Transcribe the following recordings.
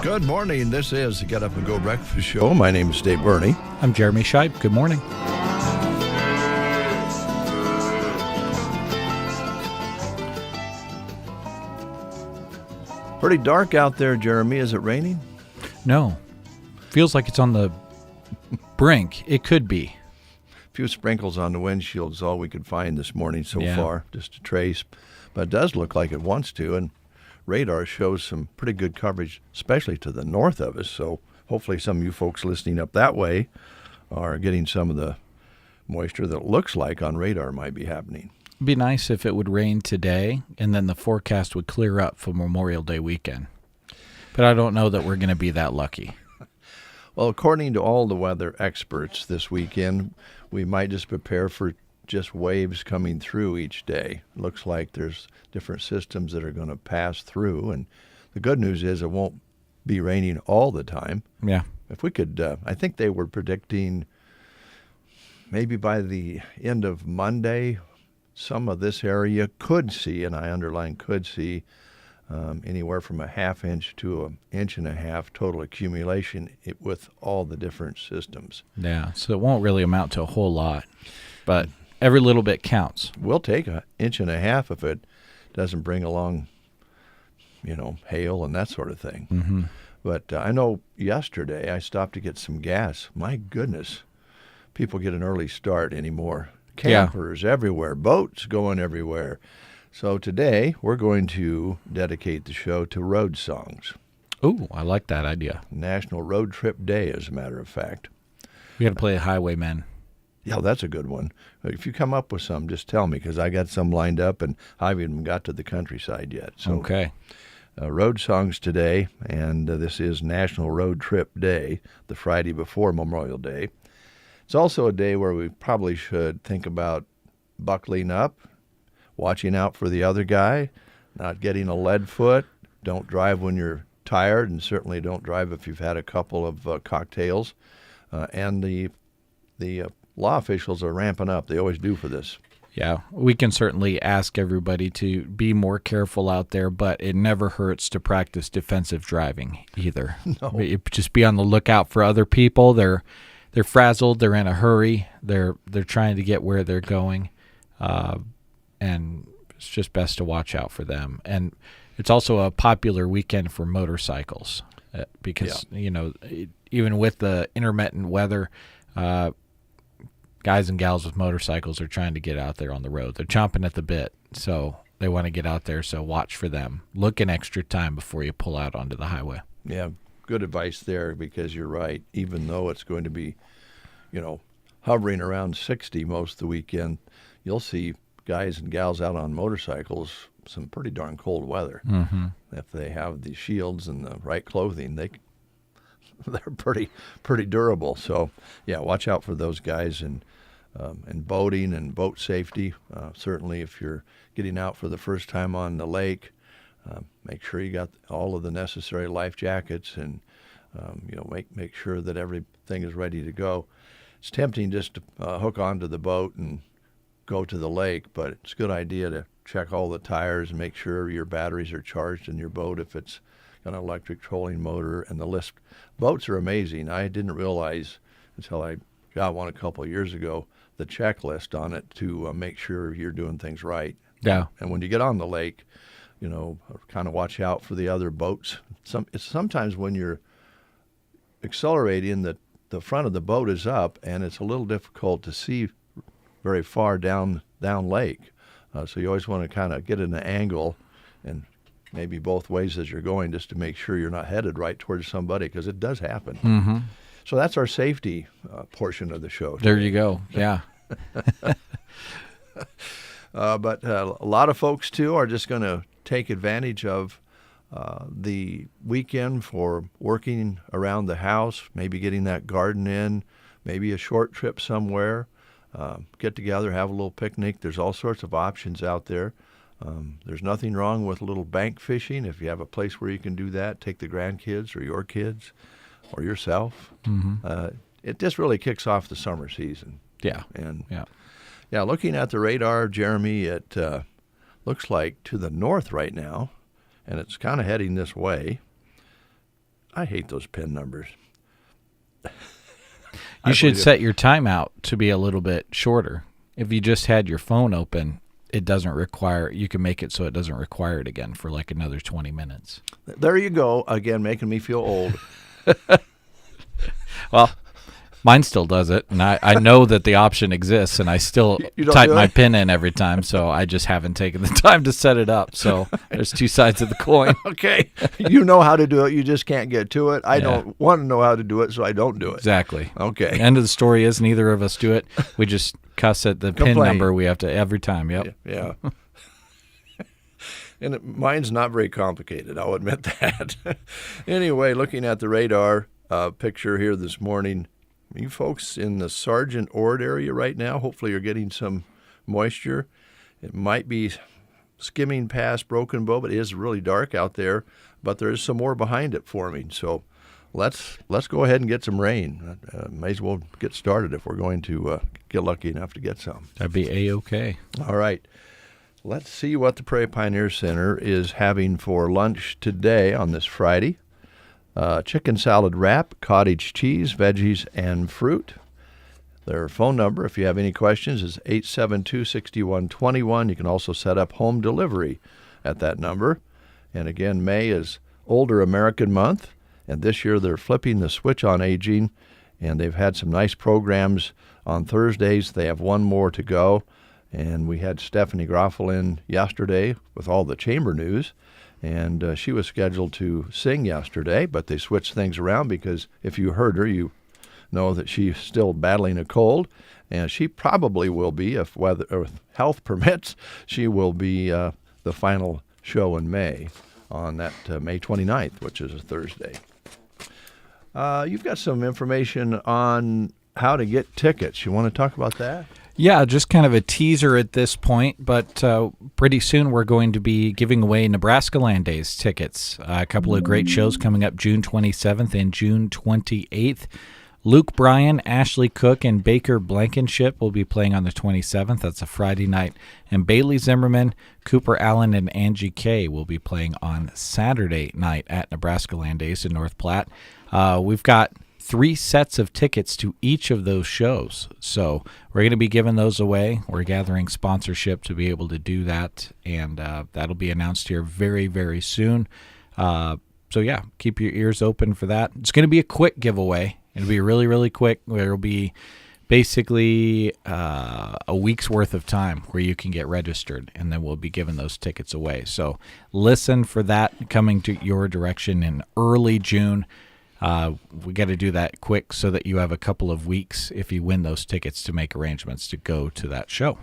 Good morning. This is the Get Up and Go Breakfast Show. My name is Dave Burney. I'm Jeremy Scheib. Good morning. Pretty dark out there, Jeremy. Is it raining? No. Feels like it's on the brink. It could be. A few sprinkles on the windshield is all we could find this morning so Yeah. far, just a trace. But it does look like it wants to, and radar shows some pretty good coverage, especially to the north of us. So hopefully some of you folks listening up that way are getting some of the moisture that it looks like on radar might be happening. It'd be nice if it would rain today and then the forecast would clear up for Memorial Day weekend. But I don't know that we're going to be that lucky. Well, according to all the weather experts this weekend, we might just prepare for just waves coming through each day. Looks like there's different systems that are going to pass through, and the good news is it won't be raining all the time. Yeah. If we could, I think they were predicting maybe by the end of Monday, some of this area could see, and I underline could see, anywhere from a half inch to an inch and a half total accumulation with all the different systems. Yeah. So it won't really amount to a whole lot, but every little bit counts. We'll take an inch and a half if it doesn't bring along, hail and that sort of thing. Mm-hmm. But I know yesterday I stopped to get some gas. My goodness, people get an early start anymore. Campers everywhere, boats going everywhere. So today we're going to dedicate the show to road songs. Ooh, I like that idea. National Road Trip Day, as a matter of fact. We got to play Highwaymen. Yeah, that's a good one. If you come up with some, just tell me, because I got some lined up, and I haven't even got to the countryside yet. So, okay. Road songs today, and this is National Road Trip Day, the Friday before Memorial Day. It's also a day where we probably should think about buckling up, watching out for the other guy, not getting a lead foot. Don't drive when you're tired, and certainly don't drive if you've had a couple of cocktails. And the law officials are ramping up. They always do for this. Yeah, we can certainly ask everybody to be more careful out there, but it never hurts to practice defensive driving either. No. Just be on the lookout for other people. They're frazzled. They're in a hurry. They're trying to get where they're going, and it's just best to watch out for them. And it's also a popular weekend for motorcycles because even with the intermittent weather, guys and gals with motorcycles are trying to get out there on the road. They're chomping at the bit, so they want to get out there. So watch for them. Look an extra time before you pull out onto the highway. Yeah, good advice there, because you're right. Even though it's going to be, hovering around 60 most of the weekend, you'll see guys and gals out on motorcycles, some pretty darn cold weather. Mm-hmm. If they have the shields and the right clothing, they're pretty durable. So, yeah, watch out for those guys and boating and boat safety. Certainly, if you're getting out for the first time on the lake, make sure you got all of the necessary life jackets, and make sure that everything is ready to go. It's tempting just to hook onto the boat and go to the lake, but it's a good idea to check all the tires and make sure your batteries are charged in your boat if it's got an electric trolling motor. And the list, boats are amazing. I didn't realize until I got one a couple of years ago, the checklist on it to make sure you're doing things right. Yeah. And when you get on the lake, kind of watch out for the other boats. Sometimes when you're accelerating, the front of the boat is up, and it's a little difficult to see very far down lake. So you always want to kind of get in an angle and maybe both ways as you're going, just to make sure you're not headed right towards somebody, because it does happen. Mm-hmm. So that's our safety portion of the show today. There you go. Yeah. But a lot of folks, too, are just going to take advantage of the weekend for working around the house, maybe getting that garden in, maybe a short trip somewhere, get together, have a little picnic. There's all sorts of options out there. There's nothing wrong with a little bank fishing. If you have a place where you can do that, take the grandkids or your kids or yourself. Mm-hmm. It just really kicks off the summer season. Yeah. And yeah, looking at the radar, Jeremy, it looks like to the north right now, and it's kind of heading this way. I hate those PIN numbers. You should set your timeout to be a little bit shorter. If you just had your phone open, it doesn't require, you can make it so it doesn't require it again for like another 20 minutes. There you go, again, making me feel old. Well, mine still does it, and I know that the option exists, and I still type my PIN in every time, so I just haven't taken the time to set it up. So there's two sides of the coin. Okay. You know how to do it, you just can't get to it. I don't want to know how to do it, so I don't do it. Exactly. Okay. The end of the story is neither of us do it. We just cuss at the PIN number we have to every time. Yep. Yeah. And mine's not very complicated, I'll admit that. Anyway, looking at the radar picture here this morning, you folks in the Sargent Ord area right now, hopefully you're getting some moisture. It might be skimming past Broken Bow, but it is really dark out there. But there is some more behind it forming. So let's go ahead and get some rain. May as well get started if we're going to get lucky enough to get some. That'd be A-okay. All right. Let's see what the Prairie Pioneer Center is having for lunch today on this Friday. Chicken salad wrap, cottage cheese, veggies, and fruit. Their phone number, if you have any questions, is 872-6121. You can also set up home delivery at that number. And again, May is Older American Month, and this year they're flipping the switch on aging, and they've had some nice programs on Thursdays. They have one more to go. And we had Stephanie Groffel in yesterday with all the chamber news, and she was scheduled to sing yesterday, but they switched things around because if you heard her, you know that she's still battling a cold, and she probably will be, if weather or health permits, she will be the final show in May on that May 29th, which is a Thursday. You've got some information on how to get tickets. You want to talk about that? Yeah, just kind of a teaser at this point, but pretty soon we're going to be giving away Nebraska Land Days tickets. A couple of great shows coming up June 27th and June 28th. Luke Bryan, Ashley Cook, and Baker Blankenship will be playing on the 27th. That's a Friday night. And Bailey Zimmerman, Cooper Allen, and Angie Kay will be playing on Saturday night at Nebraska Land Days in North Platte. We've got 3 sets of tickets to each of those shows. So we're going to be giving those away. We're gathering sponsorship to be able to do that, and that'll be announced here very, very soon. So, yeah, keep your ears open for that. It's going to be a quick giveaway. It'll be really, really quick. There will be basically a week's worth of time where you can get registered, and then we'll be giving those tickets away. So listen for that coming to your direction in early June. We got to do that quick so that you have a couple of weeks if you win those tickets to make arrangements to go to that show.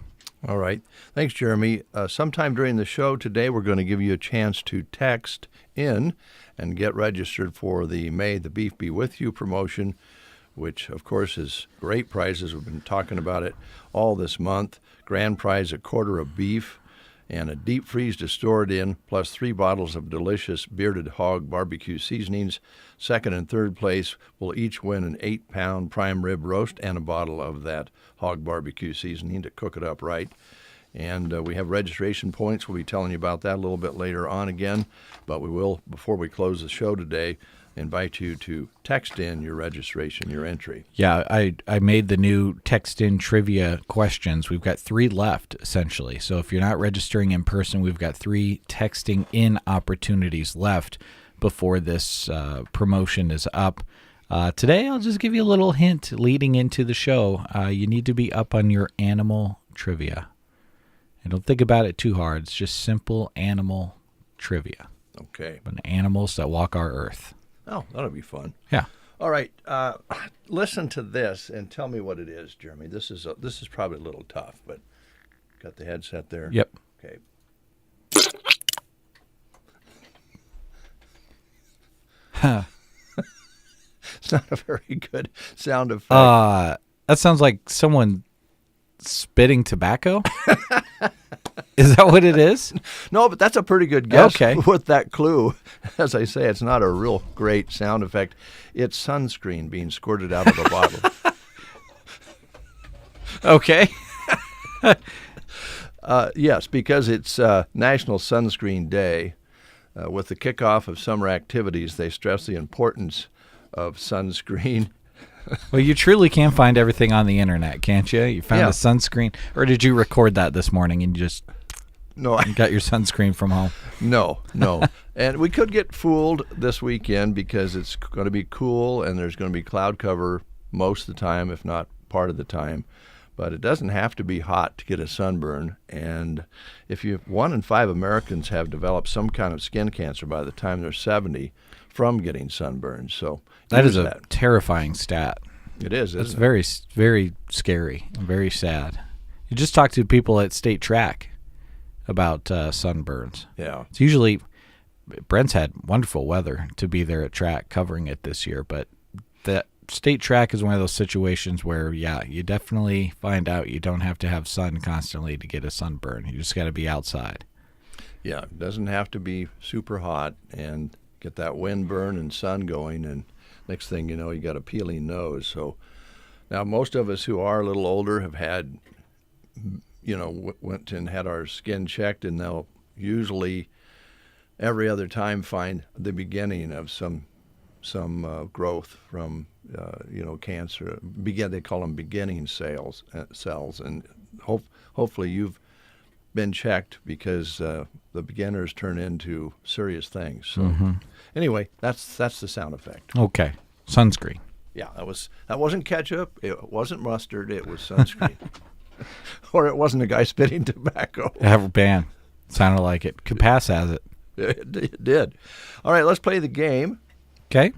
All right. Thanks, Jeremy. Sometime during the show today, we're going to give you a chance to text in and get registered for the May the Beef Be With You promotion, which, of course, is great prizes. We've been talking about it all this month. Grand prize, a quarter of beef and a deep freeze to store it in, plus 3 bottles of delicious Bearded Hog barbecue seasonings. Second and third place will each win an 8-pound prime rib roast and a bottle of that hog barbecue seasoning to cook it up right. And we have registration points. We'll be telling you about that a little bit later on again. But we will, before we close the show today, invite you to text in your registration, your entry. Yeah, I made the new text in trivia questions. We've got 3 left, essentially. So if you're not registering in person, we've got 3 texting in opportunities left before this promotion is up. Today, I'll just give you a little hint leading into the show. You need to be up on your animal trivia. And don't think about it too hard. It's just simple animal trivia. Okay. But animals that walk our earth. Oh, that'll be fun. Yeah. All right. Listen to this and tell me what it is, Jeremy. This is probably a little tough, but got the headset there. Yep. Okay. It's not a very good sound effect. That sounds like someone spitting tobacco. Is that what it is? No, but that's a pretty good guess. Okay. With that clue. As I say, it's not a real great sound effect. It's sunscreen being squirted out of a bottle. Okay. Yes, because it's National Sunscreen Day. with the kickoff of summer activities, they stress the importance of sunscreen. Well, you truly can find everything on the internet, can't you? You found Yeah. a sunscreen, or did you record that this morning and you just No, got your sunscreen from home? No. And we could get fooled this weekend because it's going to be cool and there's going to be cloud cover most of the time, if not part of the time. But it doesn't have to be hot to get a sunburn. And if 1 in 5 Americans have developed some kind of skin cancer by the time they're 70 from getting sunburns. So That is use a terrifying stat. It is, It's isn't it? very, very scary and very sad. You just talk to people at state track about sunburns. Yeah. It's usually, Brent's had wonderful weather to be there at track covering it this year, but that state track is one of those situations where, yeah, you definitely find out you don't have to have sun constantly to get a sunburn. You just got to be outside. Yeah, it doesn't have to be super hot and get that wind burn and sun going, and next thing you know, you got a peeling nose. So now most of us who are a little older have had, went and had our skin checked, and they'll usually every other time find the beginning of some growth from cancer. They call them beginning cells, and hopefully you've been checked, because the beginners turn into serious things. So anyway, that's the sound effect. Okay. Sunscreen. Yeah, that wasn't ketchup. It wasn't mustard. It was sunscreen. Or it wasn't a guy spitting tobacco. Have a band. Sounded like it. Capass has it. It did. All right, let's play the game. Okay.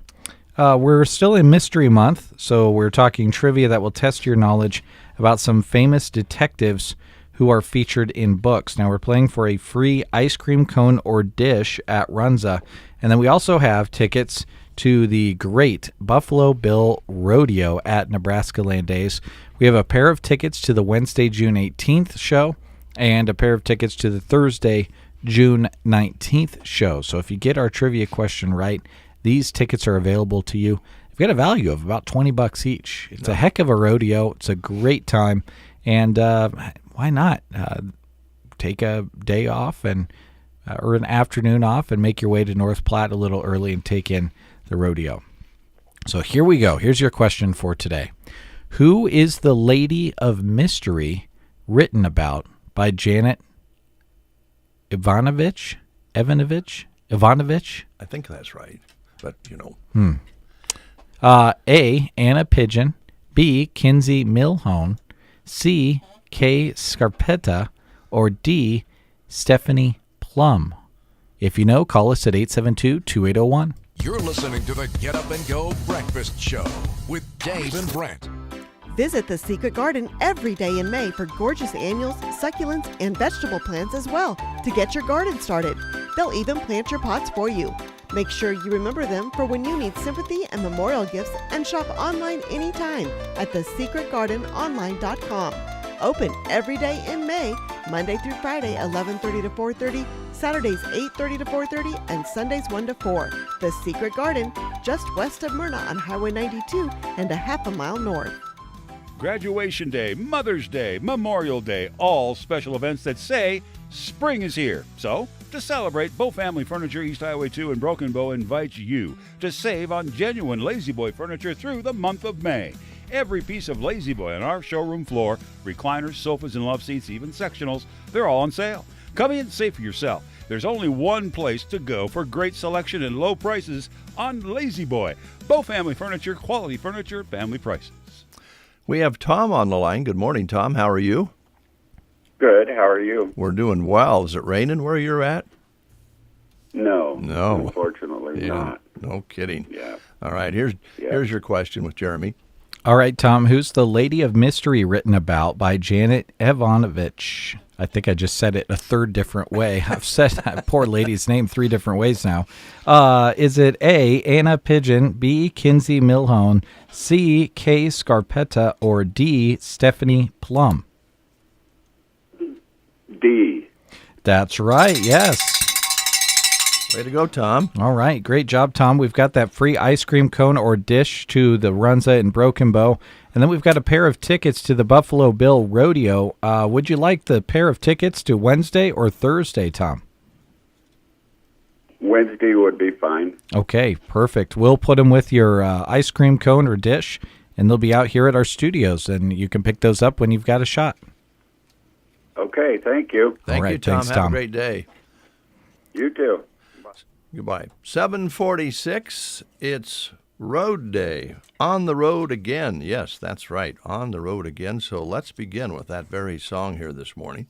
We're still in Mystery Month, so we're talking trivia that will test your knowledge about some famous detectives who are featured in books. Now, we're playing for a free ice cream cone or dish at Runza, and then we also have tickets to the great Buffalo Bill Rodeo at Nebraska Land Days. We have a pair of tickets to the Wednesday, June 18th show, and a pair of tickets to the Thursday, June 19th show. So if you get our trivia question right, these tickets are available to you. They've got a value of about $20 each. It's a heck of a rodeo. It's a great time. And why not take a day off or an afternoon off and make your way to North Platte a little early and take in the rodeo. So here we go. Here's your question for today. Who is the Lady of Mystery written about by Janet Ivanovich? I think that's right, but A. Anna Pigeon, B. Kinsey Milhone, C. Kay Scarpetta, or D. Stephanie Plum. If you know, call us at 872-2801. You're listening to the Get Up and Go Breakfast Show with Dave and Brent. Visit the Secret Garden every day in May for gorgeous annuals, succulents, and vegetable plants as well to get your garden started. They'll even plant your pots for you. Make sure you remember them for when you need sympathy and memorial gifts, and shop online anytime at thesecretgardenonline.com. Open every day in May, Monday through Friday, 11:30 to 4:30, Saturdays 8:30 to 4:30, and Sundays 1 to 4. The Secret Garden, just west of Myrna on Highway 92 and a half a mile north. Graduation Day, Mother's Day, Memorial Day, all special events that say spring is here. So, to celebrate, Bow Family Furniture, East Highway 2 in Broken Bow invites you to save on genuine Lazy Boy furniture through the month of May. Every piece of Lazy Boy on our showroom floor, recliners, sofas, and love seats, even sectionals, they're all on sale. Come in and say for yourself. There's only one place to go for great selection and low prices on Lazy Boy. Bow Family Furniture, quality furniture, family prices. We have Tom on the line. Good morning, Tom. How are you? Good. How are you? We're doing well. Is it raining where you're at? No. No. Unfortunately not. No kidding. Yeah. All right. Here's your question with Jeremy. All right, Tom, who's the Lady of Mystery written about by Janet Ivanovich? I think I just said it a third different way. I've said that poor lady's name 3 different ways now. Is it A, Anna Pigeon, B, Kinsey Milhone, C, Kay Scarpetta, or D, Stephanie Plum? D. That's right, yes. Way to go, Tom. All right, great job, Tom. We've got that free ice cream cone or dish to the Runza in Broken Bow. And then we've got a pair of tickets to the Buffalo Bill Rodeo. Would you like the pair of tickets to Wednesday or Thursday, Tom? Wednesday would be fine. Okay, perfect. We'll put them with your ice cream cone or dish, and they'll be out here at our studios, and you can pick those up when you've got a shot. Okay, thank you. Thank All right, you, Tom. thanks, Have Tom. a great day. You too. Goodbye. 7:46. It's road day. On the road again. Yes, that's right. On the road again. So let's begin with that very song here this morning.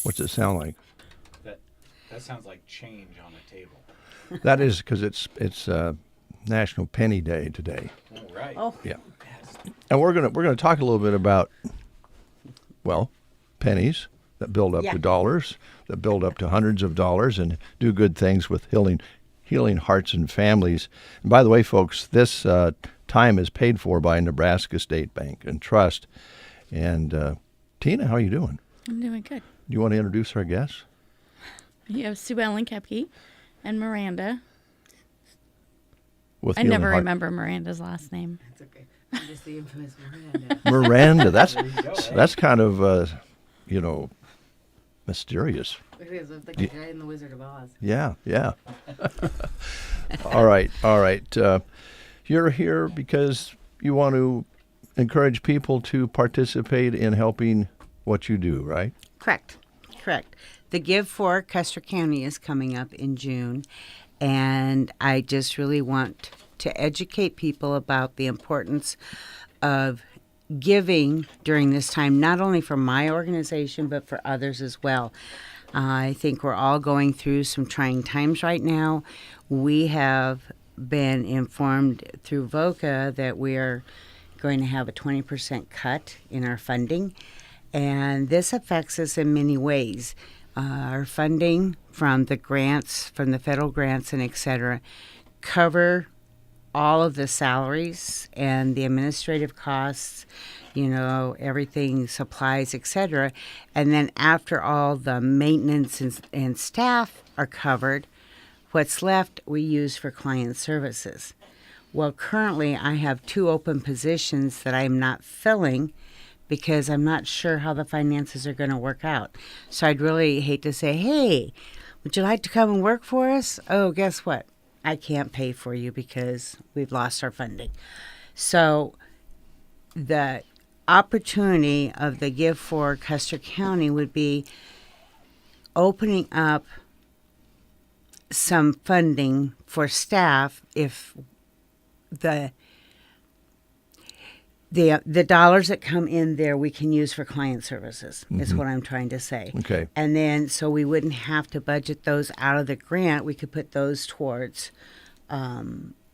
What's it sound like? That sounds like change on a table. That is because it's National Penny Day today. All right. Oh, Yeah, and we're gonna talk a little bit about, well, pennies that build up to dollars, that build up to hundreds of dollars, and do good things with healing hearts and families. And by the way, folks, this time is paid for by Nebraska State Bank and Trust. And Tina, how are you doing? I'm doing good. Do you want to introduce our guests? You have Sue Ellen Kepke and Miranda. With I Healing never Heart- remember Miranda's last name. That's okay. I'm just the infamous Miranda. Miranda. That's kind of mysterious. It is. It's like the guy in the Wizard of Oz. Yeah. All right. You're here because you want to encourage people to participate in helping what you do, right? Correct. The Give for Custer County is coming up in June, and I just really want to educate people about the importance of giving during this time, not only for my organization, but for others as well. I think we're all going through some trying times right now. We have been informed through VOCA that we are going to have a 20% cut in our funding, and this affects us in many ways. Our funding from the grants, from the federal grants and et cetera, cover all of the salaries and the administrative costs, everything, supplies, et cetera. And then after all the maintenance and staff are covered, what's left we use for client services. Well, currently I have 2 open positions that I'm not filling because I'm not sure how the finances are going to work out. So I'd really hate to say, hey, would you like to come and work for us? Oh, guess what? I can't pay for you because we've lost our funding. So the opportunity of the Give for Custer County would be opening up some funding for staff if the dollars that come in there we can use for client services is what I'm trying to say. Okay. And then so we wouldn't have to budget those out of the grant. We could put those towards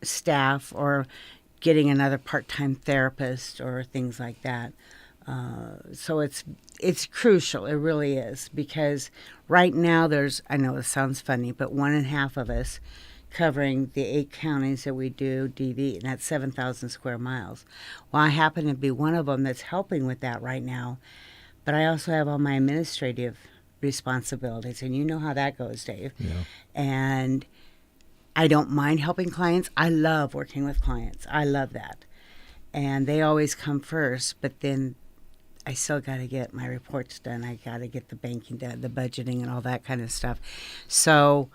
staff or getting another part-time therapist or things like that. So it's crucial. It really is, because right now I know it sounds funny, but 1.5 of us covering the 8 counties that we do DV, and that's 7,000 square miles. Well, I happen to be one of them that's helping with that right now, but I also have all my administrative responsibilities, and you know how that goes, Dave. Yeah. And I don't mind helping clients. I love working with clients. I love that. And they always come first, but then I still got to get my reports done. I got to get the banking done, the budgeting and all that kind of stuff. So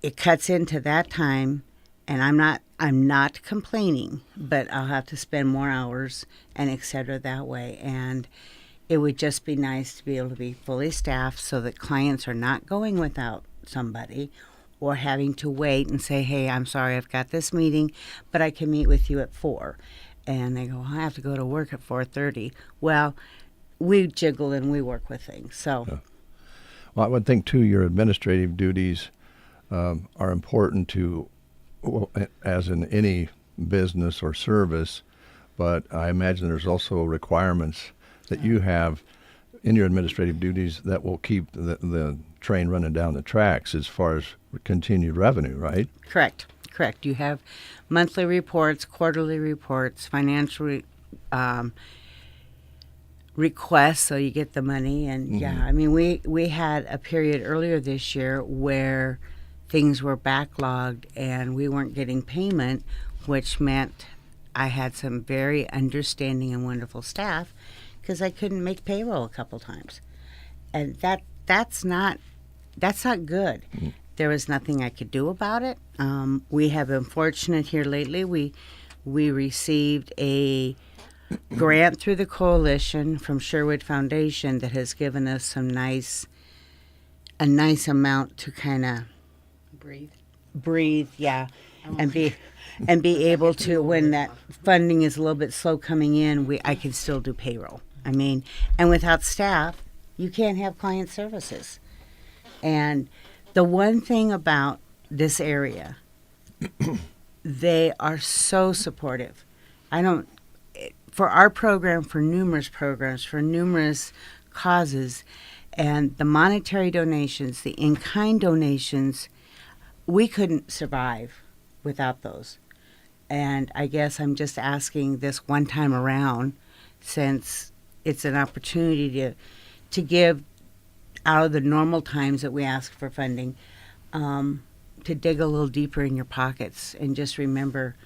it cuts into that time, and I'm not complaining, but I'll have to spend more hours and et cetera that way. And it would just be nice to be able to be fully staffed so that clients are not going without somebody or having to wait and say, hey, I'm sorry, I've got this meeting, but I can meet with you at 4. And they go, I have to go to work at 4:30. Well, we jiggle and we work with things. So, Well, I would think too your administrative duties are important to, well, as in any business or service, but I imagine there's also requirements that you have in your administrative duties that will keep the train running down the tracks as far as continued revenue, right? Correct. You have monthly reports, quarterly reports, financial requests, so you get the money. And yeah, I mean, we had a period earlier this year where things were backlogged and we weren't getting payment, which meant I had some very understanding and wonderful staff because I couldn't make payroll a couple times. And that's not good. There was nothing I could do about it. We have been fortunate here lately. We received a grant through the coalition from Sherwood Foundation that has given us a nice amount to kind of breathe, yeah, and be able to, when that funding is a little bit slow coming in, I can still do payroll. I mean, and without staff, you can't have client services. And the one thing about this area, they are so supportive. For our program, for numerous programs, for numerous causes, and the monetary donations, the in-kind donations, we couldn't survive without those. And I guess I'm just asking this one time around, since it's an opportunity to give out of the normal times that we ask for funding, to dig a little deeper in your pockets and just remember,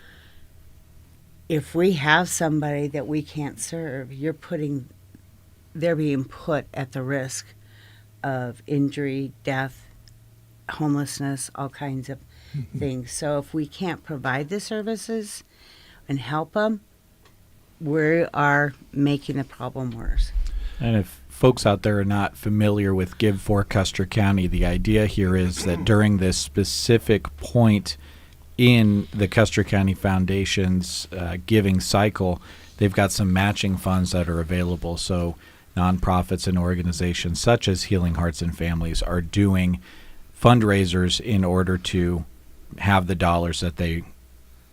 if we have somebody that we can't serve, they're being put at the risk of injury, death, homelessness, all kinds of things. So if we can't provide the services and help them, we are making the problem worse. And if folks out there are not familiar with Give for Custer County, the idea here is that during this specific point in the Custer County Foundation's giving cycle, they've got some matching funds that are available. So nonprofits and organizations such as Healing Hearts and Families are doing fundraisers in order to have the dollars that they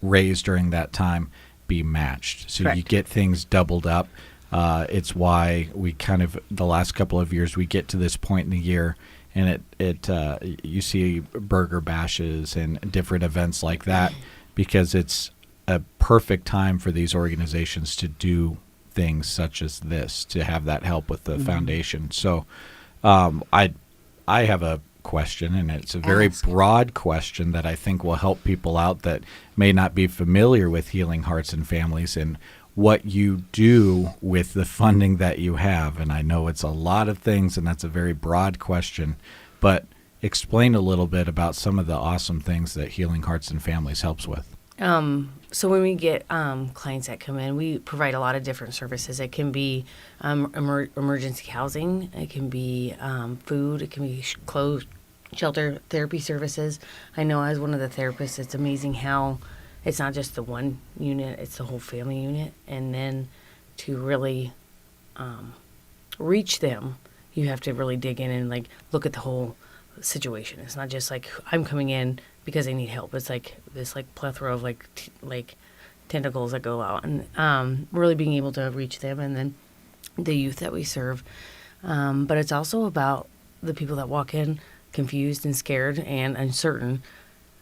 raise during that time be matched. So Correct. you get things doubled up. It's why we the last couple of years, we get to this point in the year and you see burger bashes and different events like that, because it's a perfect time for these organizations to do things such as this, to have that help with the foundation. So I have a question, and it's a very broad question that I think will help people out that may not be familiar with Healing Hearts and Families and what you do with the funding that you have. And I know it's a lot of things, and that's a very broad question, but explain a little bit about some of the awesome things that Healing Hearts and Families helps with. So when we get clients that come in, we provide a lot of different services. It can be emergency housing, it can be food, it can be clothes, shelter, therapy services. I know as one of the therapists, it's amazing how it's not just the one unit, it's the whole family unit. And then to really reach them, you have to really dig in and look at the whole situation. It's not just like I'm coming in because they need help. It's like this plethora of tentacles that go out, and really being able to reach them, and then the youth that we serve. But it's also about the people that walk in confused and scared and uncertain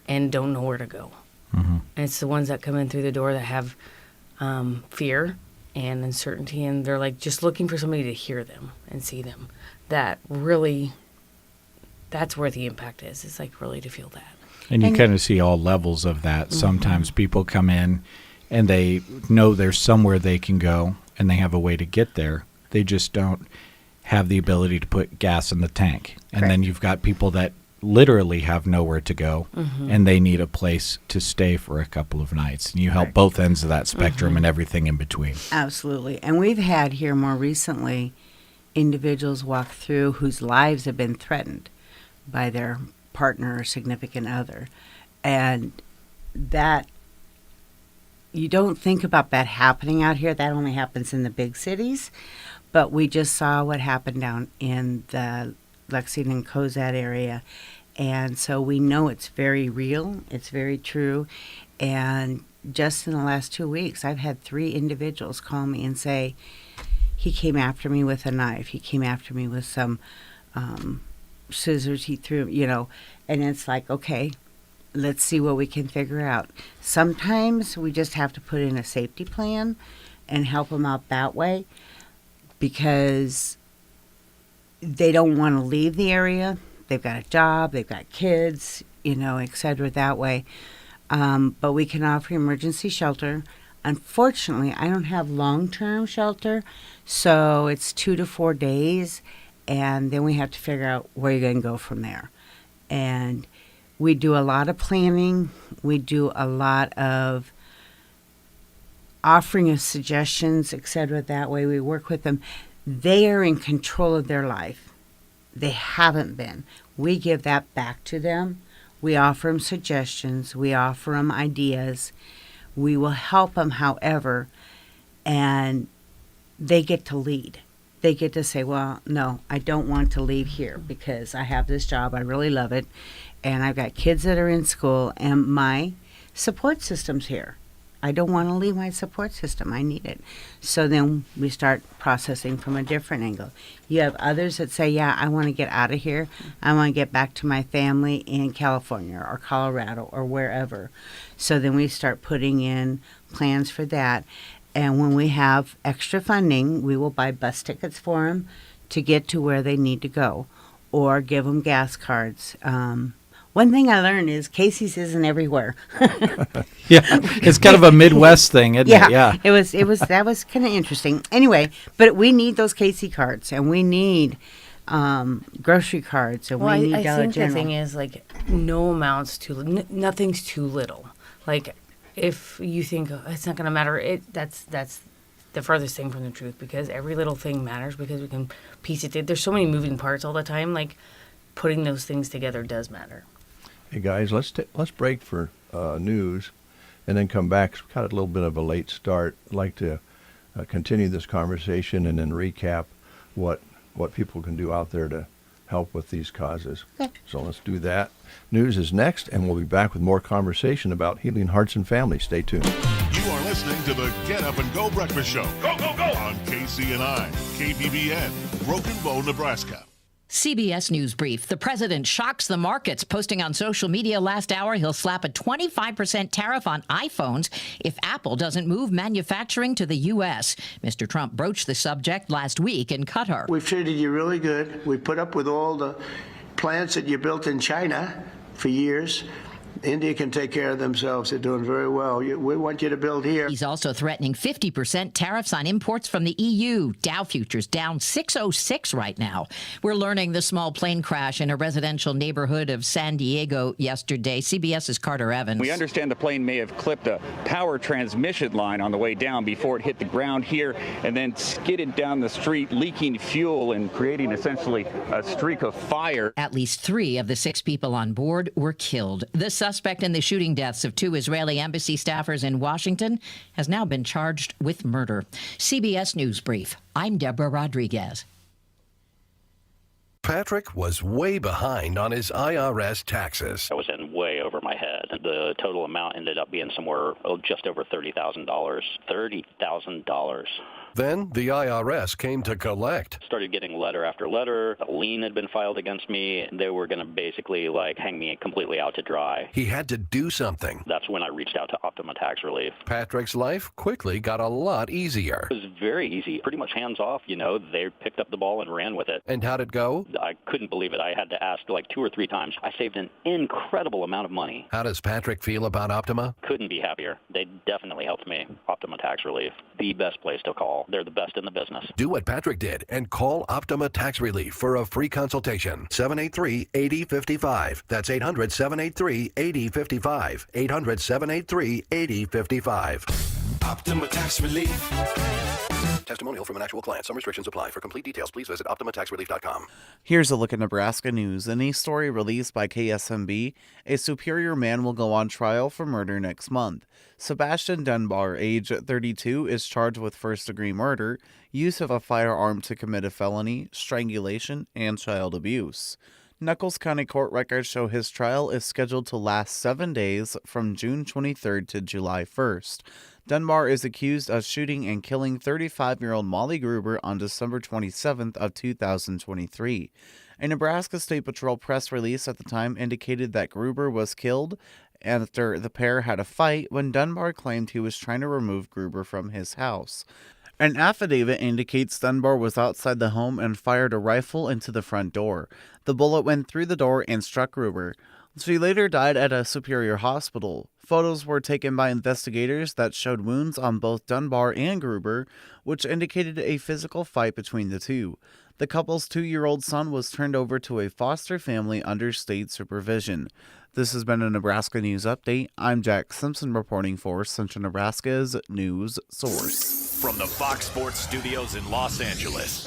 and don't know where to go. And it's the ones that come in through the door that have fear and uncertainty, and they're just looking for somebody to hear them and see them. That really, that's where the impact is. It's really to feel that. And you kind of see all levels of that. Sometimes people come in and they know there's somewhere they can go and they have a way to get there. They just don't have the ability to put gas in the tank. And Correct. then you've got people that literally have nowhere to go and they need a place to stay for a couple of nights. And you help both ends of that spectrum and everything in between. Absolutely. And we've had here more recently individuals walk through whose lives have been threatened by their partner or significant other. And that, you don't think about that happening out here. That only happens in the big cities. But we just saw what happened down in the Lexington, Cozad area. And so we know it's very real. It's very true. And just in the last 2 weeks, I've had 3 individuals call me and say, he came after me with a knife. He came after me with some scissors he threw, and it's okay, let's see what we can figure out. Sometimes we just have to put in a safety plan and help them out that way, because they don't want to leave the area. They've got a job, they've got kids, et cetera, that way. But we can offer emergency shelter. Unfortunately, I don't have long-term shelter, so it's 2 to 4 days, and then we have to figure out where you're going to go from there. And we do a lot of planning. We do a lot of offering us suggestions, et cetera, that way. We work with them. They are in control of their life. They haven't been. We give that back to them. We offer them suggestions. We offer them ideas. We will help them, however, and they get to lead. they get to say, well, no, I don't want to leave here because I have this job. I really love it. And I've got kids that are in school and my support system's here. I don't want to leave my support system. I need it. So then we start processing from a different angle. You have others that say, yeah, I want to get out of here. I want to get back to my family in California or Colorado or wherever. So then we start putting in plans for that. And when we have extra funding, we will buy bus tickets for them to get to where they need to go or give them gas cards. One thing I learned is Casey's isn't everywhere. Yeah, it's kind of a Midwest thing, isn't it? Yeah. That was kind of interesting. Anyway, but we need those Casey cards, and we need grocery cards, and we need I Dollar think General. the thing is, like, no amount's nothing's too little. Like, if you think it's not going to matter, that's the furthest thing from the truth, because every little thing matters, because we can piece it together. There's so many moving parts all the time. Like, putting those things together does matter. Hey guys, let's break for news, and then come back. We've got a little bit of a late start. I'd like to continue this conversation and then recap what people can do out there to help with these causes. Okay. So let's do that. News is next, and we'll be back with more conversation about healing hearts and families. Stay tuned. You are listening to the Get Up and Go Breakfast Show. Go, go, go! On KCNI, KBBN, Broken Bow, Nebraska. CBS News Brief. The president shocks the markets, posting on social media last hour he'll slap a 25% tariff on iPhones if Apple doesn't move manufacturing to the U.S. Mr. Trump broached the subject last week in Qatar. We've treated you really good. We put up with all the plants that you built in China for years. India can take care of themselves. They're doing very well. We want you to build here. He's also threatening 50% tariffs on imports from the EU. Dow futures down 606 right now. We're learning the small plane crash in a residential neighborhood of San Diego yesterday. CBS's Carter Evans. We understand the plane may have clipped a power transmission line on the way down before it hit the ground here and then skidded down the street, leaking fuel and creating essentially a streak of fire. At least 3 of the 6 people on board were killed. The suspect in the shooting deaths of 2 Israeli embassy staffers in Washington has now been charged with murder. CBS News Brief. I'm Deborah Rodriguez. Patrick was way behind on his IRS taxes. I was in way over my head. The total amount ended up being somewhere just over $30,000. $30,000. Then the IRS came to collect. Started getting letter after letter. A lien had been filed against me. They were going to basically hang me completely out to dry. He had to do something. That's when I reached out to Optima Tax Relief. Patrick's life quickly got a lot easier. It was very easy, pretty much hands off. They picked up the ball and ran with it. And how'd it go? I couldn't believe it. I had to ask 2 or 3 times. I saved an incredible amount of money. How does Patrick feel about Optima? Couldn't be happier. They definitely helped me. Optima Tax Relief, the best place to call. They're the best in the business. Do what Patrick did and call Optima Tax Relief for a free consultation. 783-8055. That's 800-783-8055. 800-783-8055. Optima Tax Relief. Testimonial from an actual client. Some restrictions apply. For complete details, please visit OptimaTaxRelief.com. Here's a look at Nebraska news. In a story released by KSMB, a Superior man will go on trial for murder next month. Sebastian Dunbar, age 32, is charged with first-degree murder, use of a firearm to commit a felony, strangulation, and child abuse. Nuckolls County court records show his trial is scheduled to last 7 days from June 23rd to July 1st. Dunbar is accused of shooting and killing 35-year-old Molly Gruber on December 27th of 2023. A Nebraska State Patrol press release at the time indicated that Gruber was killed after the pair had a fight when Dunbar claimed he was trying to remove Gruber from his house. An affidavit indicates Dunbar was outside the home and fired a rifle into the front door. The bullet went through the door and struck Gruber. She later died at a Superior hospital. Photos were taken by investigators that showed wounds on both Dunbar and Gruber, which indicated a physical fight between the two. The couple's 2-year-old son was turned over to a foster family under state supervision. This has been a Nebraska News Update. I'm Jack Simpson reporting for Central Nebraska's News Source. From the Fox Sports Studios in Los Angeles,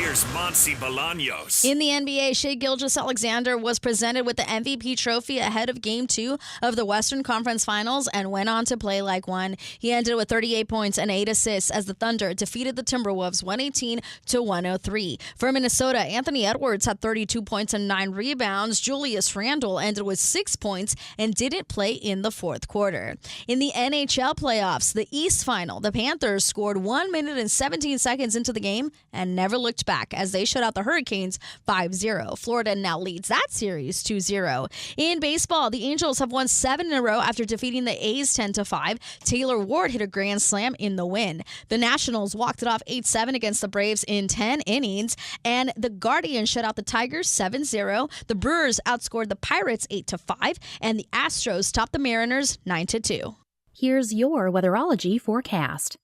Here's Monty Bolaños. In the NBA, Shai Gilgeous-Alexander was presented with the MVP trophy ahead of Game 2 of the Western Conference Finals and went on to play like one. He ended with 38 points and 8 assists as the Thunder defeated the Timberwolves 118-103. For Minnesota, Anthony Edwards had 32 points and 9 rebounds. Julius Randle ended with 6 points and didn't play in the fourth quarter. In the NHL playoffs, the East Final, the Panthers scored 1 minute and 17 seconds into the game and never looked back as they shut out the Hurricanes 5-0. Florida now leads that series 2-0. In baseball, the Angels have won 7 in a row after defeating the A's 10-5. Taylor Ward hit a grand slam in the win. The Nationals walked it off 8-7 against the Braves in 10 innings, and the Guardians shut out the Tigers 7-0. The Brewers outscored the Pirates 8-5, and the Astros topped the Mariners 9-2. Here's your weatherology forecast.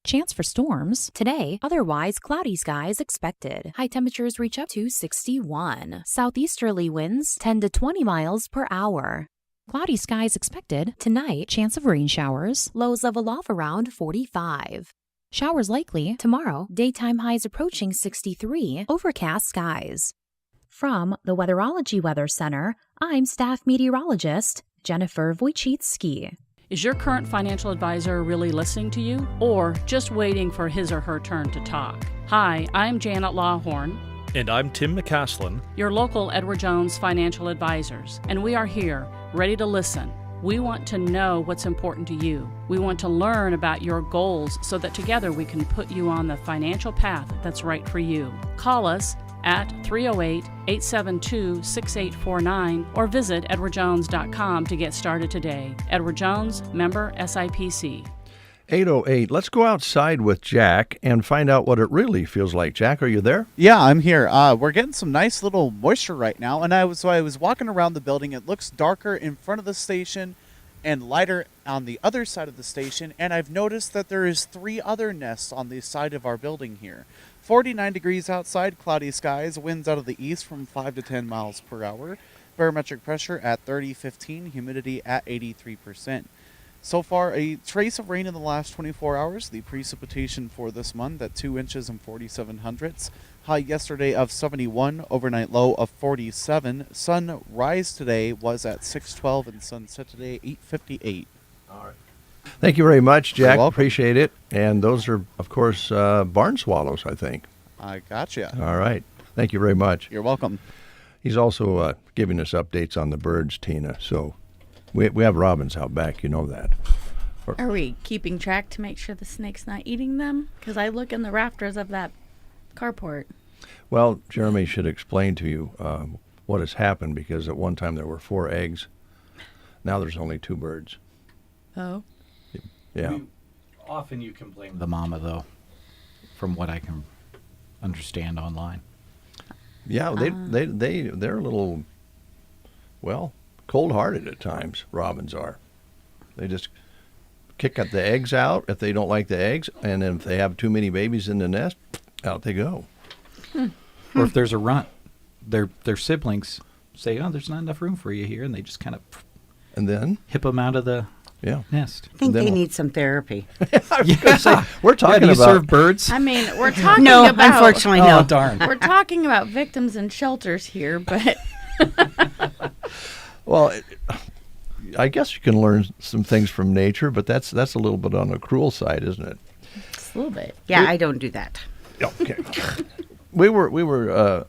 Chance for storms today, otherwise cloudy skies expected. High temperatures reach up to 61. Southeasterly winds 10 to 20 miles per hour. Cloudy skies expected tonight, chance of rain showers, lows level off around 45. Showers likely tomorrow, daytime highs approaching 63, overcast skies. From the Weatherology Weather Center, I'm staff meteorologist Jennifer Wojcicki. Is your current financial advisor really listening to you or just waiting for his or her turn to talk? Hi, I'm Janet Lawhorn. And I'm Tim McCaslin, your local Edward Jones financial advisors, and we are here, ready to listen. We want to know what's important to you. We want to learn about your goals so that together we can put you on the financial path that's right for you. Call us at 308-872-6849 or visit edwardjones.com to get started today. Edward Jones, member SIPC. 8:08. Let's go outside with Jack and find out what it really feels like. Jack, are you there? Yeah, I'm here. We're getting some nice little moisture right now, and I was walking around the building. It looks darker in front of the station and lighter on the other side of the station, and I've noticed that there is 3 other nests on the side of our building here. 49 degrees outside, cloudy skies, winds out of the east from 5 to 10 miles per hour, barometric pressure at 30-15, humidity at 83%. So far, a trace of rain in the last 24 hours. The precipitation for this month at 2 inches and 47 hundredths. High yesterday of 71, overnight low of 47. Sunrise today was at 6:12 and sunset today 8:58. All right. Thank you very much, Jack. Appreciate it. And those are, of course, barn swallows, I think. I gotcha. All right. Thank you very much. You're welcome. He's also giving us updates on the birds, Tina. So we have robins out back. You know that. Are we keeping track to make sure the snake's not eating them? Because I look in the rafters of that carport. Well, Jeremy should explain to you what has happened, because at one time there were 4 eggs. Now there's only 2 birds. Oh. Yeah. Often you can blame the mama, though, from what I can understand online. Yeah, they're a little, well, cold-hearted at times. Robins are. They just kick the eggs out if they don't like the eggs, and then if they have too many babies in the nest, out they go. Or if there's a runt, their siblings say, "Oh, there's not enough room for you here," and they just kind of and then hip them out of the nest. I think they need some therapy. We're talking do you about serve birds. I mean, we're talking No, about... unfortunately, no. Oh, darn. We're talking about victims in shelters here, but... Well, I guess you can learn some things from nature, but that's a little bit on the cruel side, isn't it? Just a little bit. Yeah, I don't do that. Okay. we were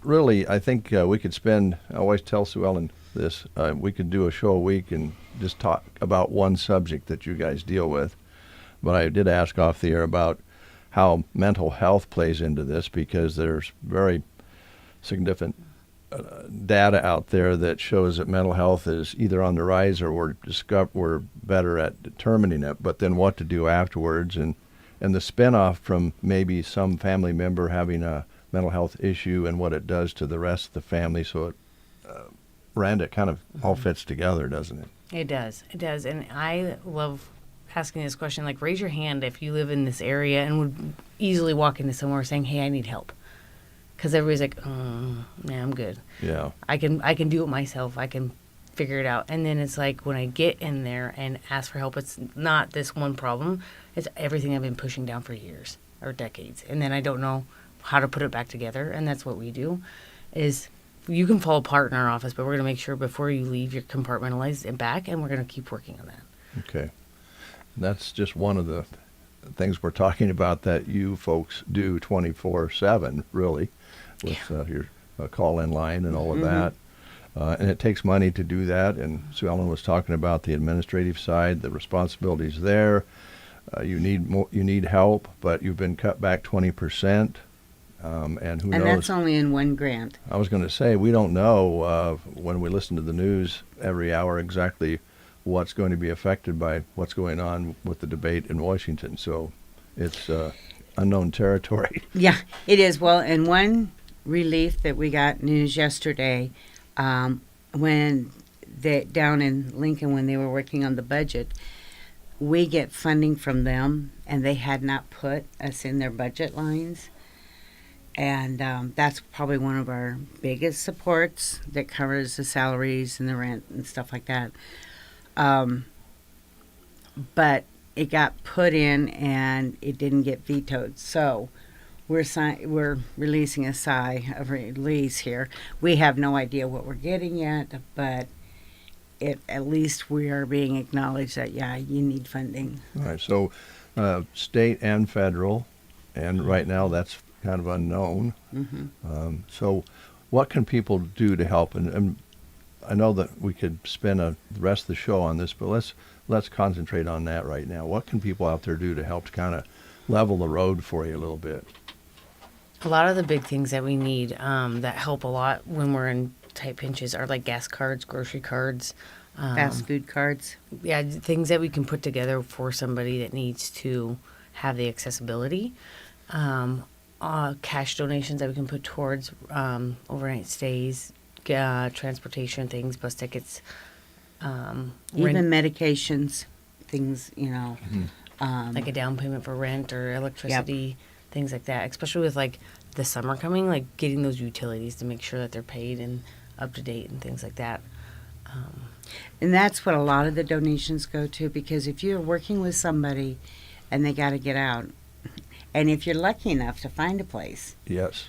really, I think we could spend, I always tell Sue Ellen this, we could do a show a week and just talk about one subject that you guys deal with. But I did ask off the air about how mental health plays into this, because there's very significant data out there that shows that mental health is either on the rise or we're better at determining it, but then what to do afterwards, and the spinoff from maybe some family member having a mental health issue and what it does to the rest of the family. So it, Randa, it kind of all fits together, doesn't it? It does. It does. And I love asking this question, like, raise your hand if you live in this area and would easily walk into somewhere saying, "Hey, I need help." Because everybody's like, "Yeah, I'm good. Yeah. I can do it myself. I can figure it out." And then it's like, when I get in there and ask for help, it's not this one problem. It's everything I've been pushing down for years or decades. And then I don't know, how to put it back together, and that's what we do. Is you can fall apart in our office, but we're going to make sure before you leave, you're compartmentalized and back, and we're going to keep working on that. Okay. That's just one of the things we're talking about that you folks do 24/7, really, with your call-in line and all of that. And it takes money to do that. And Sue Ellen was talking about the administrative side, the responsibilities there. You need help, but you've been cut back 20%. And who knows? And that's only in one grant. I was going to say, we don't know when we listen to the news every hour exactly what's going to be affected by what's going on with the debate in Washington. So it's unknown territory. Yeah, it is. Well, and one relief that we got news yesterday, when down in Lincoln, when they were working on the budget, we get funding from them, and they had not put us in their budget lines. And that's probably one of our biggest supports that covers the salaries and the rent and stuff like that. But it got put in and it didn't get vetoed. So we're releasing a sigh of release here. We have no idea what we're getting yet, but at least we are being acknowledged that, yeah, you need funding. All right. So state and federal, and right now that's kind of unknown. So what can people do to help? And I know that we could spend the rest of the show on this, but let's concentrate on that right now. What can people out there do to help to kind of level the road for you a little bit? A lot of the big things that we need that help a lot when we're in tight pinches are like gas cards, grocery cards, fast food cards. Yeah, things that we can put together for somebody that needs to have the accessibility. Cash donations that we can put towards overnight stays, transportation things, bus tickets, even rent, medications, things, like a down payment for rent or electricity, things like that. Especially with like the summer coming, like getting those utilities to make sure that they're paid and up to date and things like that. And that's what a lot of the donations go to, because if you're working with somebody and they got to get out, and if you're lucky enough to find a place, yes,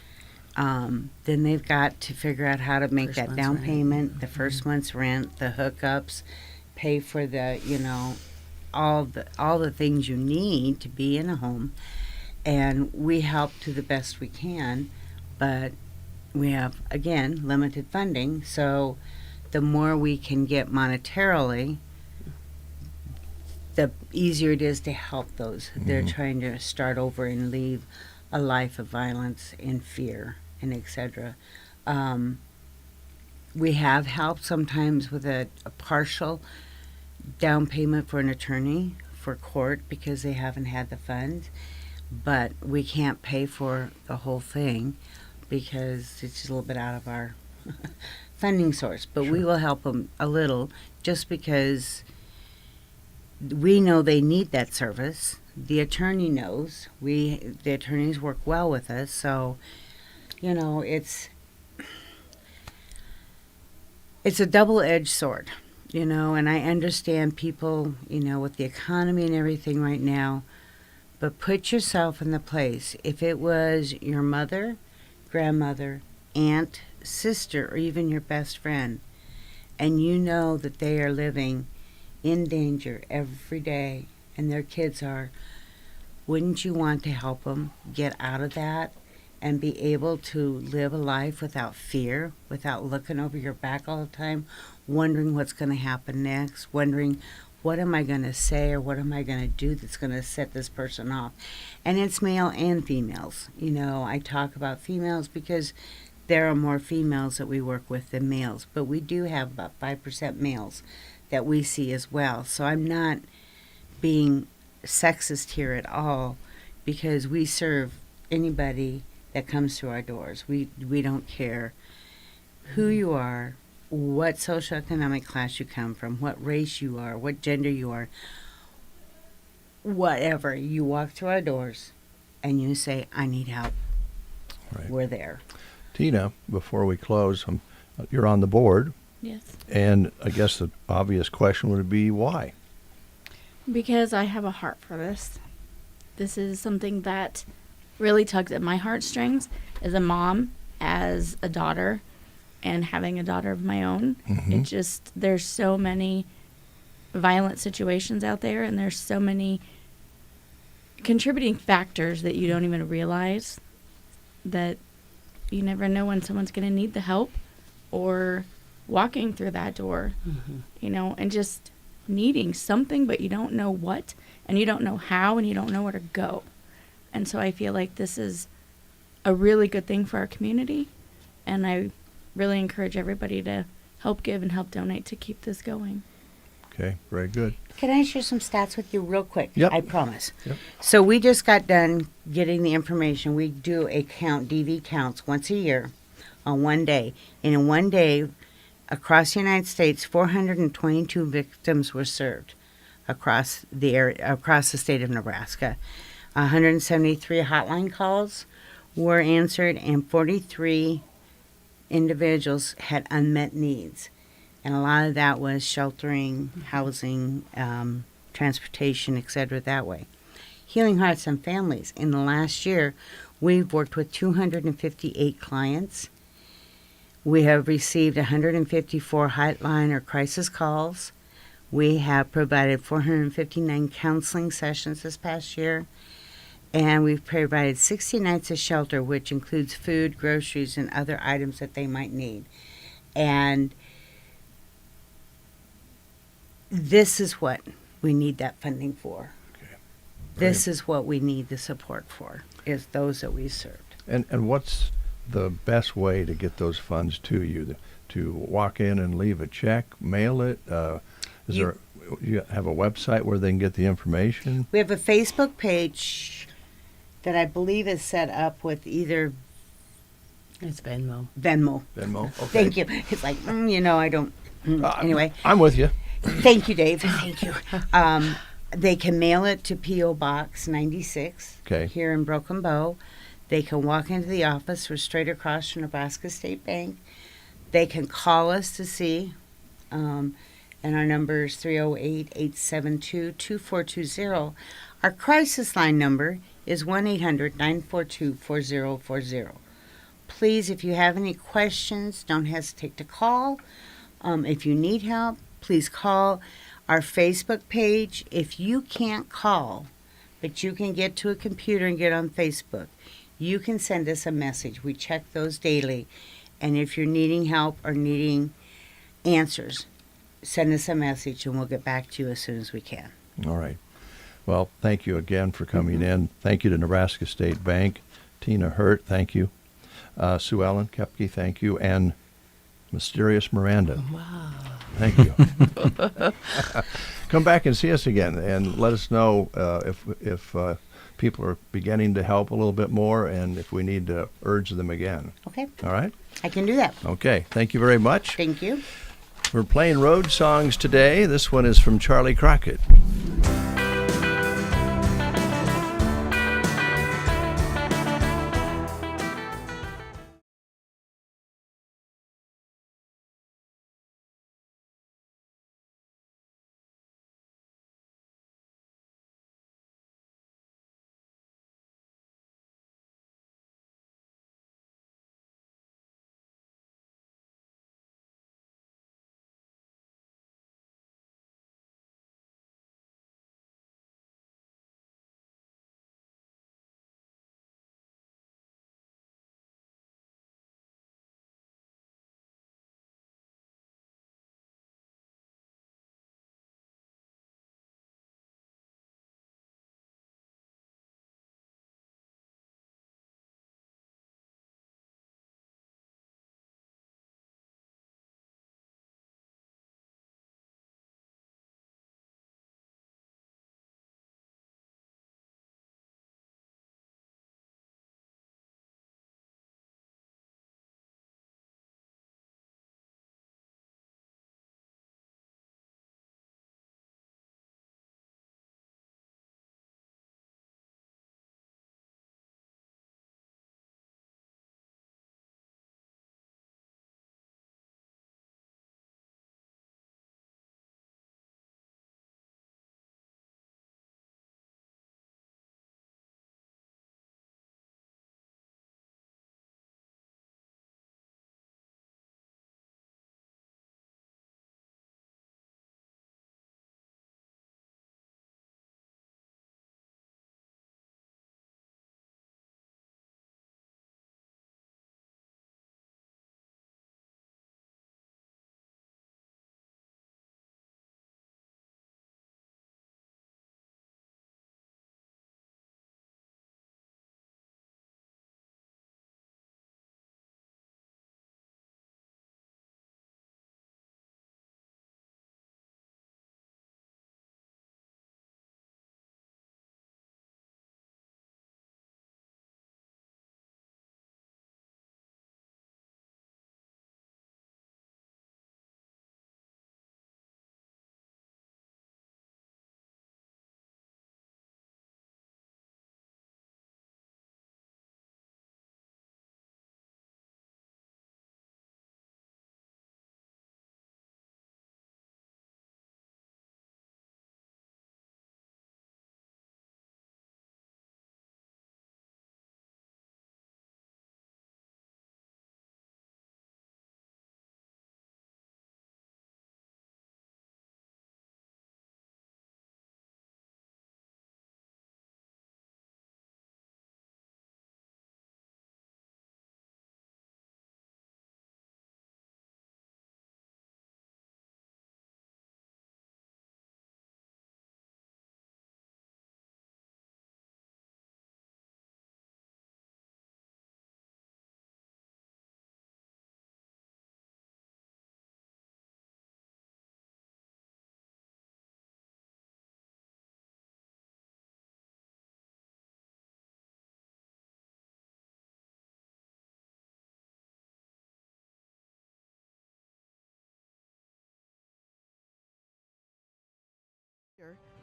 then they've got to figure out how to make First that month's down rent. payment, the first month's rent, the hookups, pay for the, all the things you need to be in a home. And we help to the best we can, but we have, again, limited funding. So the more we can get monetarily, the easier it is to help those. They're trying to start over and leave a life of violence and fear and etc. We have helped sometimes with a partial down payment for an attorney for court because they haven't had the funds, but we can't pay for the whole thing because it's just a little bit out of our funding source. But we will help them a little just because we know they need that service. The attorney knows. The attorneys work well with us, so it's a double-edged sword, and I understand people, with the economy and everything right now, but put yourself in the place. If it was your mother, grandmother, aunt, sister, or even your best friend, and you know that they are living in danger every day, and their kids are, wouldn't you want to help them get out of that and be able to live a life without fear, without looking over your back all the time, wondering what's going to happen next, wondering what am I going to say or what am I going to do that's going to set this person off? And it's male and females. I talk about females because there are more females that we work with than males, but we do have about 5% males that we see as well. So I'm not being sexist here at all, because we serve anybody that comes through our doors. We don't care who you are, what socioeconomic class you come from, what race you are, what gender you are, whatever. You walk through our doors and you say, I need help. Right. We're there. Tina, before we close, you're on the board. Yes. And I guess the obvious question would be why? Because I have a heart for this. This is something that really tugs at my heartstrings as a mom, as a daughter, and having a daughter of my own. It just, there's so many violent situations out there, and there's so many contributing factors that you don't even realize, that you never know when someone's going to need the help or walking through that door, you know, and just needing something, but you don't know what, and you don't know how, and you don't know where to go. And so I feel like this is a really good thing for our community, and I really encourage everybody to help give and help donate to keep this going. Okay, very good. Can I share some stats with you real quick? Yep. I promise. Yep. So we just got done getting the information. We do a DV counts once a year on one day. And in one day, across the United States, 422 victims were served across the area, across the state of Nebraska. 173 hotline calls were answered, and 43 individuals had unmet needs. And a lot of that was sheltering, housing, transportation, etc. that way. Healing Hearts and Families. In the last year, we've worked with 258 clients. We have received 154 hotline or crisis calls. We have provided 459 counseling sessions this past year. And we've provided 60 nights of shelter, which includes food, groceries, and other items that they might need. And this is what we need that funding for. Okay. This is what we need the support for, is those that we served. And what's the best way to get those funds to you? To walk in and leave a check, mail it? You have a website where they can get the information? We have a Facebook page that I believe is set up with either... It's Venmo. Venmo. Okay. Thank you. It's like, I don't... Anyway. I'm with you. Thank you, Dave. Thank you. They can mail it to P.O. Box 96 here in Broken Bow. They can walk into the office. We're straight across from Nebraska State Bank. They can call us to see, and our number is 308-872-2420. Our crisis line number is 1-800-942-4040. Please, if you have any questions, don't hesitate to call. If you need help, please call our Facebook page. If you can't call, but you can get to a computer and get on Facebook, you can send us a message. We check those daily. And if you're needing help or needing answers, send us a message and we'll get back to you as soon as we can. All right. Well, thank you again for coming in. Thank you to Nebraska State Bank. Tina Hurt, thank you. Sue Ellen Kepke, thank you. And Mysterious Miranda. Wow. Thank you. Come back and see us again and let us know if people are beginning to help a little bit more and if we need to urge them again. Okay. All right? I can do that. Okay. Thank you very much. Thank you. We're playing road songs today. This one is from Charlie Crockett.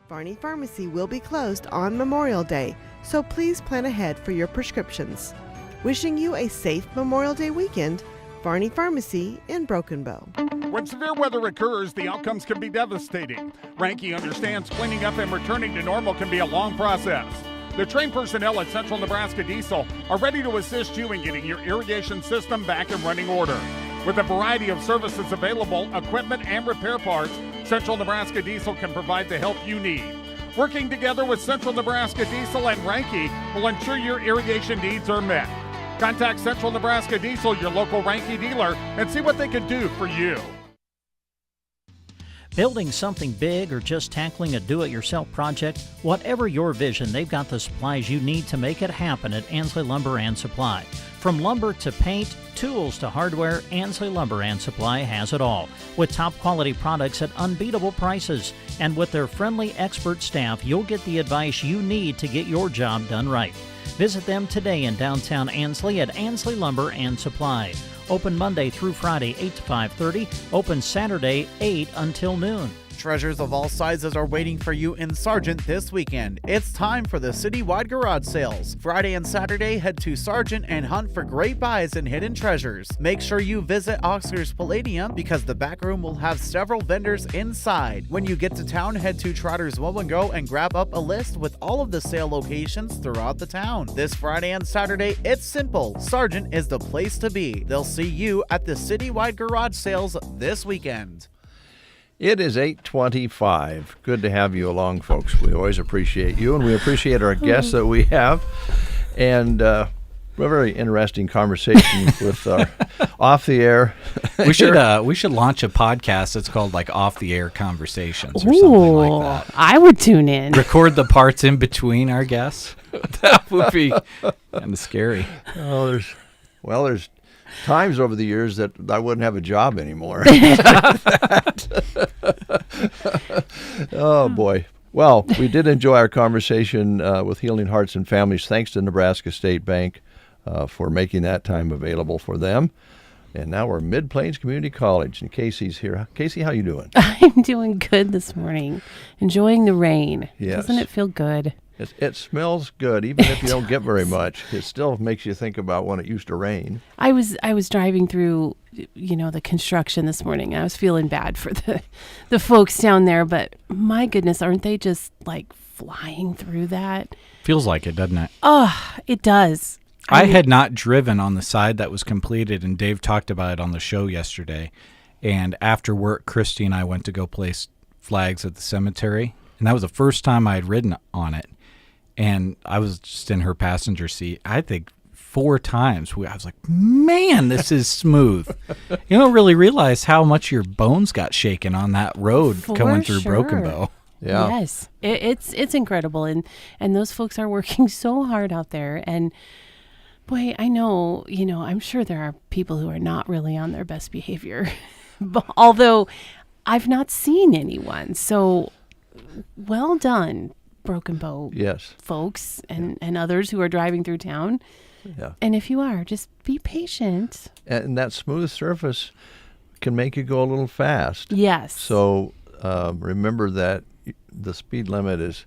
Varney Pharmacy will be closed on Memorial Day, so please plan ahead for your prescriptions. Wishing you a safe Memorial Day weekend, Varney Pharmacy in Broken Bow. When severe weather occurs, the outcomes can be devastating. Ranky understands cleaning up and returning to normal can be a long process. The trained personnel at Central Nebraska Diesel are ready to assist you in getting your irrigation system back in running order. With a variety of services available, equipment, and repair parts, Central Nebraska Diesel can provide the help you need. Working together with Central Nebraska Diesel and Ranky will ensure your irrigation needs are met. Contact Central Nebraska Diesel, your local Ranky dealer, and see what they can do for you. Building something big or just tackling a do-it-yourself project, whatever your vision, they've got the supplies you need to make it happen at Ansley Lumber and Supply. From lumber to paint, tools to hardware, Ansley Lumber and Supply has it all, with top quality products at unbeatable prices. And with their friendly expert staff, you'll get the advice you need to get your job done right. Visit them today in downtown Ansley at Ansley Lumber and Supply. Open Monday through Friday, 8 to 5:30. Open Saturday, 8 until noon. Treasures of all sizes are waiting for you in Sargent this weekend. It's time for the citywide garage sales. Friday and Saturday, head to Sargent and hunt for great buys and hidden treasures. Make sure you visit Oscar's Palladium because the back room will have several vendors inside. When you get to town, head to Trotter's Woman Go and grab up a list with all of the sale locations throughout the town. This Friday and Saturday, it's simple. Sargent is the place to be. They'll see you at the citywide garage sales this weekend. It is 8:25. Good to have you along, folks. We always appreciate you, and we appreciate our guests that we have. And a very interesting conversation with our off the air. We should launch a podcast that's called like Off the Air Conversations or something like that. I would tune in. Record the parts in between our guests. That would be kind of scary. Oh, there's times over the years that I wouldn't have a job anymore. Oh, boy. Well, we did enjoy our conversation with Healing Hearts and Families. Thanks to Nebraska State Bank for making that time available for them. And now we're Mid-Plains Community College, and Casey's here. Casey, how you doing? I'm doing good this morning. Enjoying the rain. Yes. Doesn't it feel good? It smells good, even if you don't get very much. It still makes you think about when it used to rain. I was driving through, the construction this morning. I was feeling bad for the folks down there, but my goodness, aren't they just like flying through that? Feels like it, doesn't it? Oh, it does. I had not driven on the side that was completed, and Dave talked about it on the show yesterday. And after work, Christy and I went to go place flags at the cemetery, and that was the first time I had ridden on it. And I was just in her passenger seat, I think 4 times. I was like, man, this is smooth. You don't really realize how much your bones got shaken on that road going through Broken Bow. Yeah. Yes, it's incredible, and those folks are working so hard out there. And boy, I know, I'm sure there are people who are not really on their best behavior, although I've not seen anyone. So well done, Broken Bow folks and others who are driving through town. Yeah. And if you are, just be patient. And that smooth surface can make you go a little fast. Yes. So remember that the speed limit is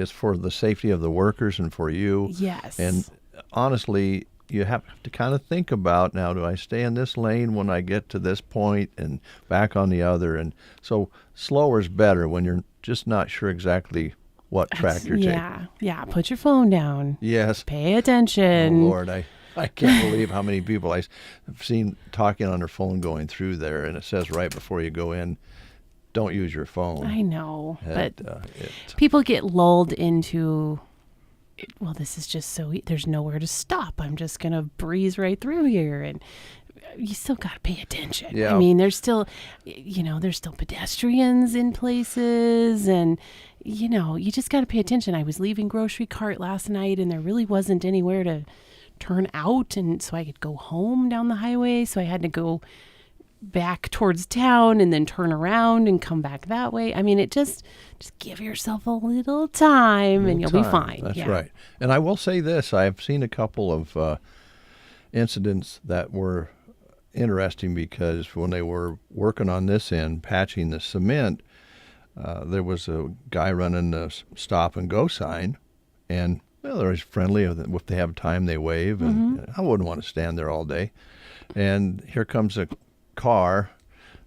for the safety of the workers and for you. Yes. And honestly, you have to kind of think about, now, do I stay in this lane when I get to this point and back on the other? And so slower is better when you're just not sure exactly what track you're taking. Yeah. Put your phone down. Yes. Pay attention. Oh, Lord, I can't believe how many people I've seen talking on their phone going through there, and it says right before you go in, don't use your phone. I know, but people get lulled into, well, this is just so, there's nowhere to stop. I'm just going to breeze right through here. And you still got to pay attention. Yeah. I mean, there's still, there's still pedestrians in places, and, you just got to pay attention. I was leaving grocery cart last night, and there really wasn't anywhere to turn out, and so I could go home down the highway. So I had to go back towards town and then turn around and come back that way. I mean, it just give yourself a little time and you'll be fine. That's right. And I will say this, I've seen a couple of incidents that were interesting, because when they were working on this end, patching the cement, there was a guy running a stop and go sign, and well, they're always friendly. If they have time, they wave, and I wouldn't want to stand there all day. And here comes a car,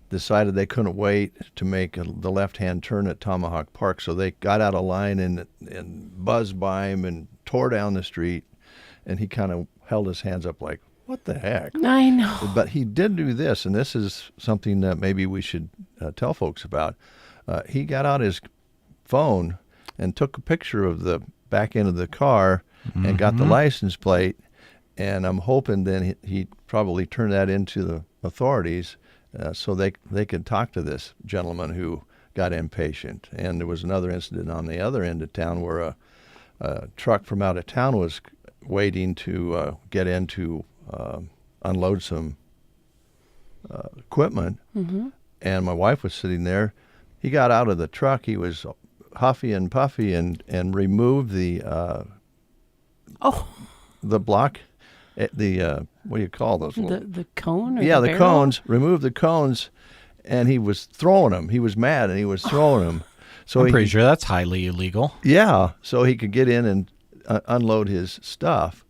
decided they couldn't wait to make the left-hand turn at Tomahawk Park, so they got out of line and buzzed by him and tore down the street, and he kind of held his hands up like, what the heck? I know. But he did do this, and this is something that maybe we should tell folks about. He got out his phone and took a picture of the back end of the car and got the license plate, and I'm hoping then he probably turned that into the authorities so they could talk to this gentleman who got impatient. And there was another incident on the other end of town where a truck from out of town was waiting to get in to unload some equipment, and my wife was sitting there. He got out of the truck. He was huffy and puffy and removed the block, the what do you call those? The cone? Or yeah, the barrel? cones. Removed the cones, and he was throwing them. He was mad, and he was throwing them. So I'm pretty sure that's highly illegal. Yeah, so he could get in and unload his stuff,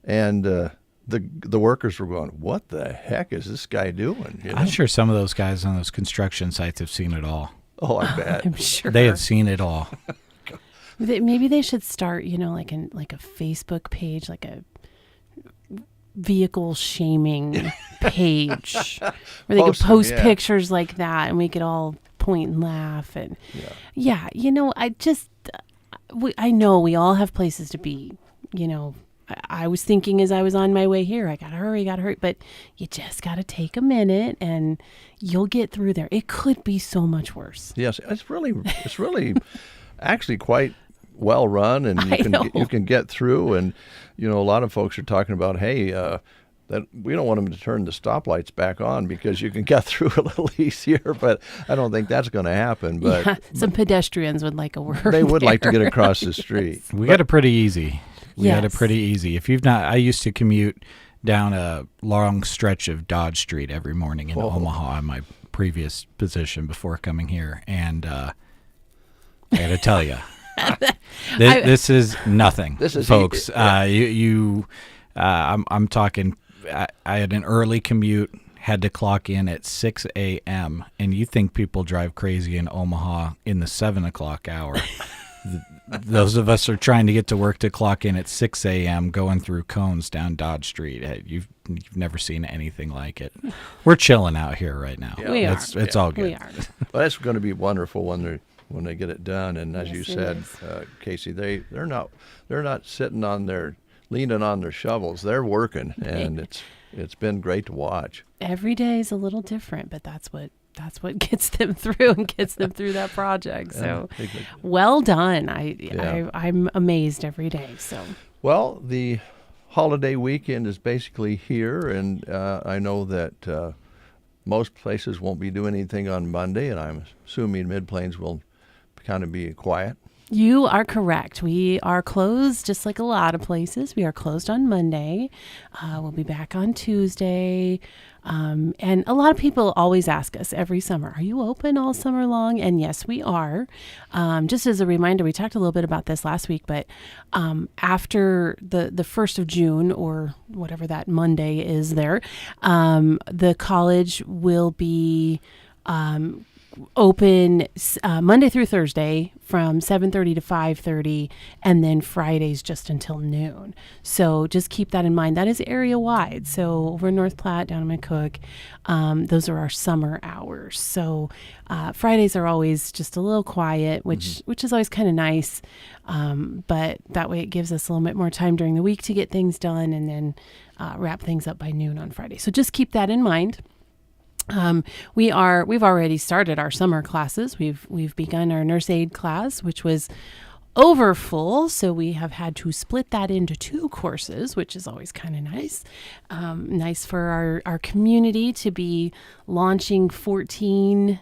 and the workers were going, "What the heck is this guy doing?" You know? I'm sure some of those guys on those construction sites have seen it all. Oh, I bet. I'm sure. They have seen it all. Maybe they should start, like a Facebook page, like a vehicle shaming page where they could post pictures like that and we could all point and laugh. And I know we all have places to be. I was thinking as I was on my way here, I gotta hurry, but you just gotta take a minute and you'll get through there. It could be so much worse. Yes, it's really actually quite well run, and you can get through. And a lot of folks are talking about, hey, that we don't want them to turn the stoplights back on because you can get through a little easier. But I don't think that's going to happen. But some pedestrians would like a word. They would like to get across the street. We got it pretty easy. If you've not, I used to commute down a long stretch of Dodge Street every morning in Omaha in my previous position before coming here, and I got to tell you, this is nothing. This is folks. I'm talking. I had an early commute, had to clock in at 6 a.m., and you think people drive crazy in Omaha in the 7 o'clock hour. Those of us are trying to get to work to clock in at 6 a.m. going through cones down Dodge Street. You've never seen anything like it. We're chilling out here right now. Yeah. It's all good. We are. Well, that's going to be wonderful when they get it done. And as you said, Casey, they're not sitting leaning on their shovels. They're working, and it's been great to watch. Every day is a little different, but that's what gets them through and gets them through that project. So, well done. I'm amazed every day. So, well, the holiday weekend is basically here, and I know that most places won't be doing anything on Monday, and I'm assuming Mid-Plains will kind of be quiet. You are correct. We are closed, just like a lot of places. We are closed on Monday. We'll be back on Tuesday. And a lot of people always ask us every summer, are you open all summer long? And yes, we are. Just as a reminder, we talked a little bit about this last week, but after the 1st of June, or whatever that Monday is there, the college will be open Monday through Thursday from 7:30 to 5:30, and then Fridays just until noon. So just keep that in mind. That is area wide. So over in North Platte, down in McCook, those are our summer hours. So Fridays are always just a little quiet, which is always kind of nice. But that way it gives us a little bit more time during the week to get things done, and then wrap things up by noon on Friday. So just keep that in mind. We've already started our summer classes. We've begun our nurse aid class, which was over full, so we have had to split that into 2 courses, which is always kind of nice. Nice for our community to be launching 14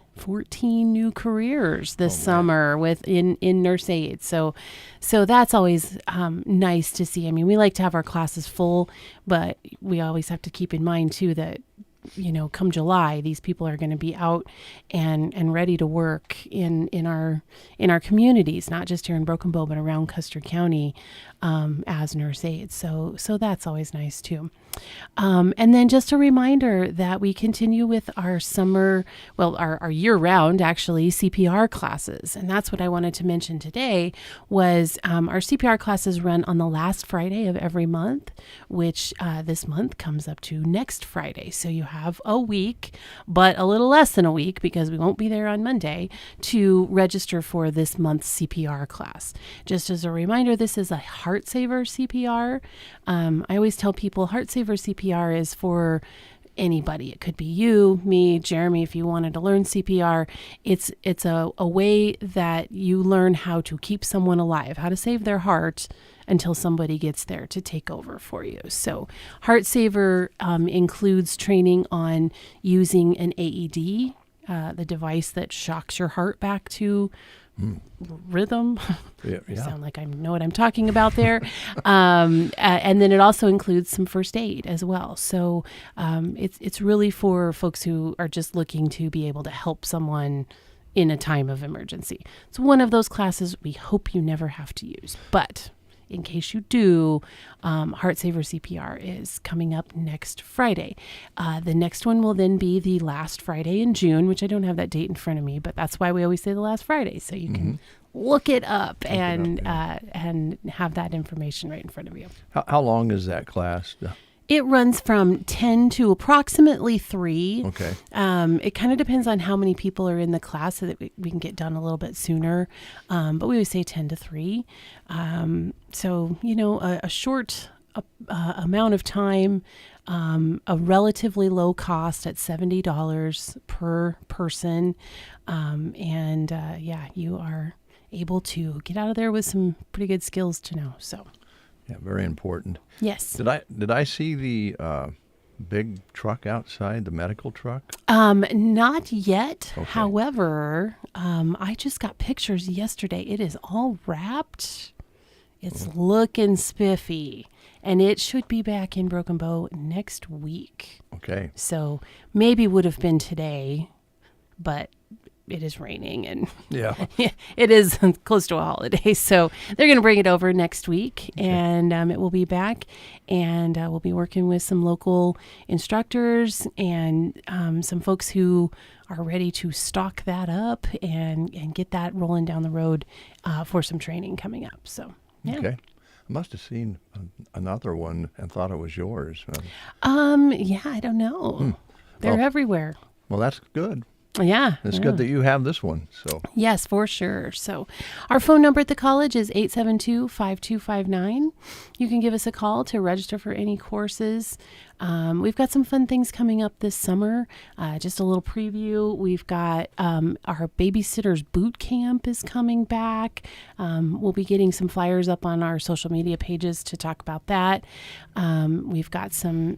new careers this summer in nurse aid. So that's always nice to see. I mean, we like to have our classes full, but we always have to keep in mind too that come July, these people are going to be out and ready to work in our communities, not just here in Broken Bow, but around Custer County as nurse aides. So that's always nice too. And then just a reminder that we continue with our our year-round actually CPR classes, and that's what I wanted to mention today. Was our CPR classes run on the last Friday of every month, which this month comes up to next Friday. So you have a week, but a little less than a week because we won't be there on Monday to register for this month's CPR class. Just as a reminder, this is a Heart Saver CPR. I always tell people Heart Saver CPR is for anybody. It could be you, me, Jeremy. If you wanted to learn CPR, it's a way that you learn how to keep someone alive, how to save their heart until somebody gets there to take over for you. So Heart Saver includes training on using an AED, the device that shocks your heart back to rhythm. Yeah. Sound like I know what I'm talking about there. And then it also includes some first aid as well. So it's really for folks who are just looking to be able to help someone in a time of emergency. It's one of those classes we hope you never have to use. But in case you do, Heart Saver CPR is coming up next Friday. The next one will then be the last Friday in June, which I don't have that date in front of me, but that's why we always say the last Friday, so you can look it up and have that information right in front of you. How long is that class? It runs from 10 to approximately 3. Okay. It kind of depends on how many people are in the class so that we can get done a little bit sooner. But we always say 10 to 3. So, a short amount of time, a relatively low cost at $70 per person. You are able to get out of there with some pretty good skills to know. So. Yeah, very important. Yes. Did I see the big truck outside, the medical truck? Not yet. Okay. However, I just got pictures yesterday. It is all wrapped. It's looking spiffy. And it should be back in Broken Bow next week. Okay. So maybe would have been today, but it is raining and it is close to a holiday. So they're going to bring it over next week and it will be back and we'll be working with some local instructors and some folks who are ready to stock that up and get that rolling down the road for some training coming up. So, yeah. Okay. I must have seen another one and thought it was yours. I don't know. They're everywhere. Well, that's good. Yeah. It's good that you have this one. So yes, for sure. So our phone number at the college is 872-5259. You can give us a call to register for any courses. We've got some fun things coming up this summer. Just a little preview. We've got our Babysitters Boot Camp is coming back. We'll be getting some flyers up on our social media pages to talk about that. We've got some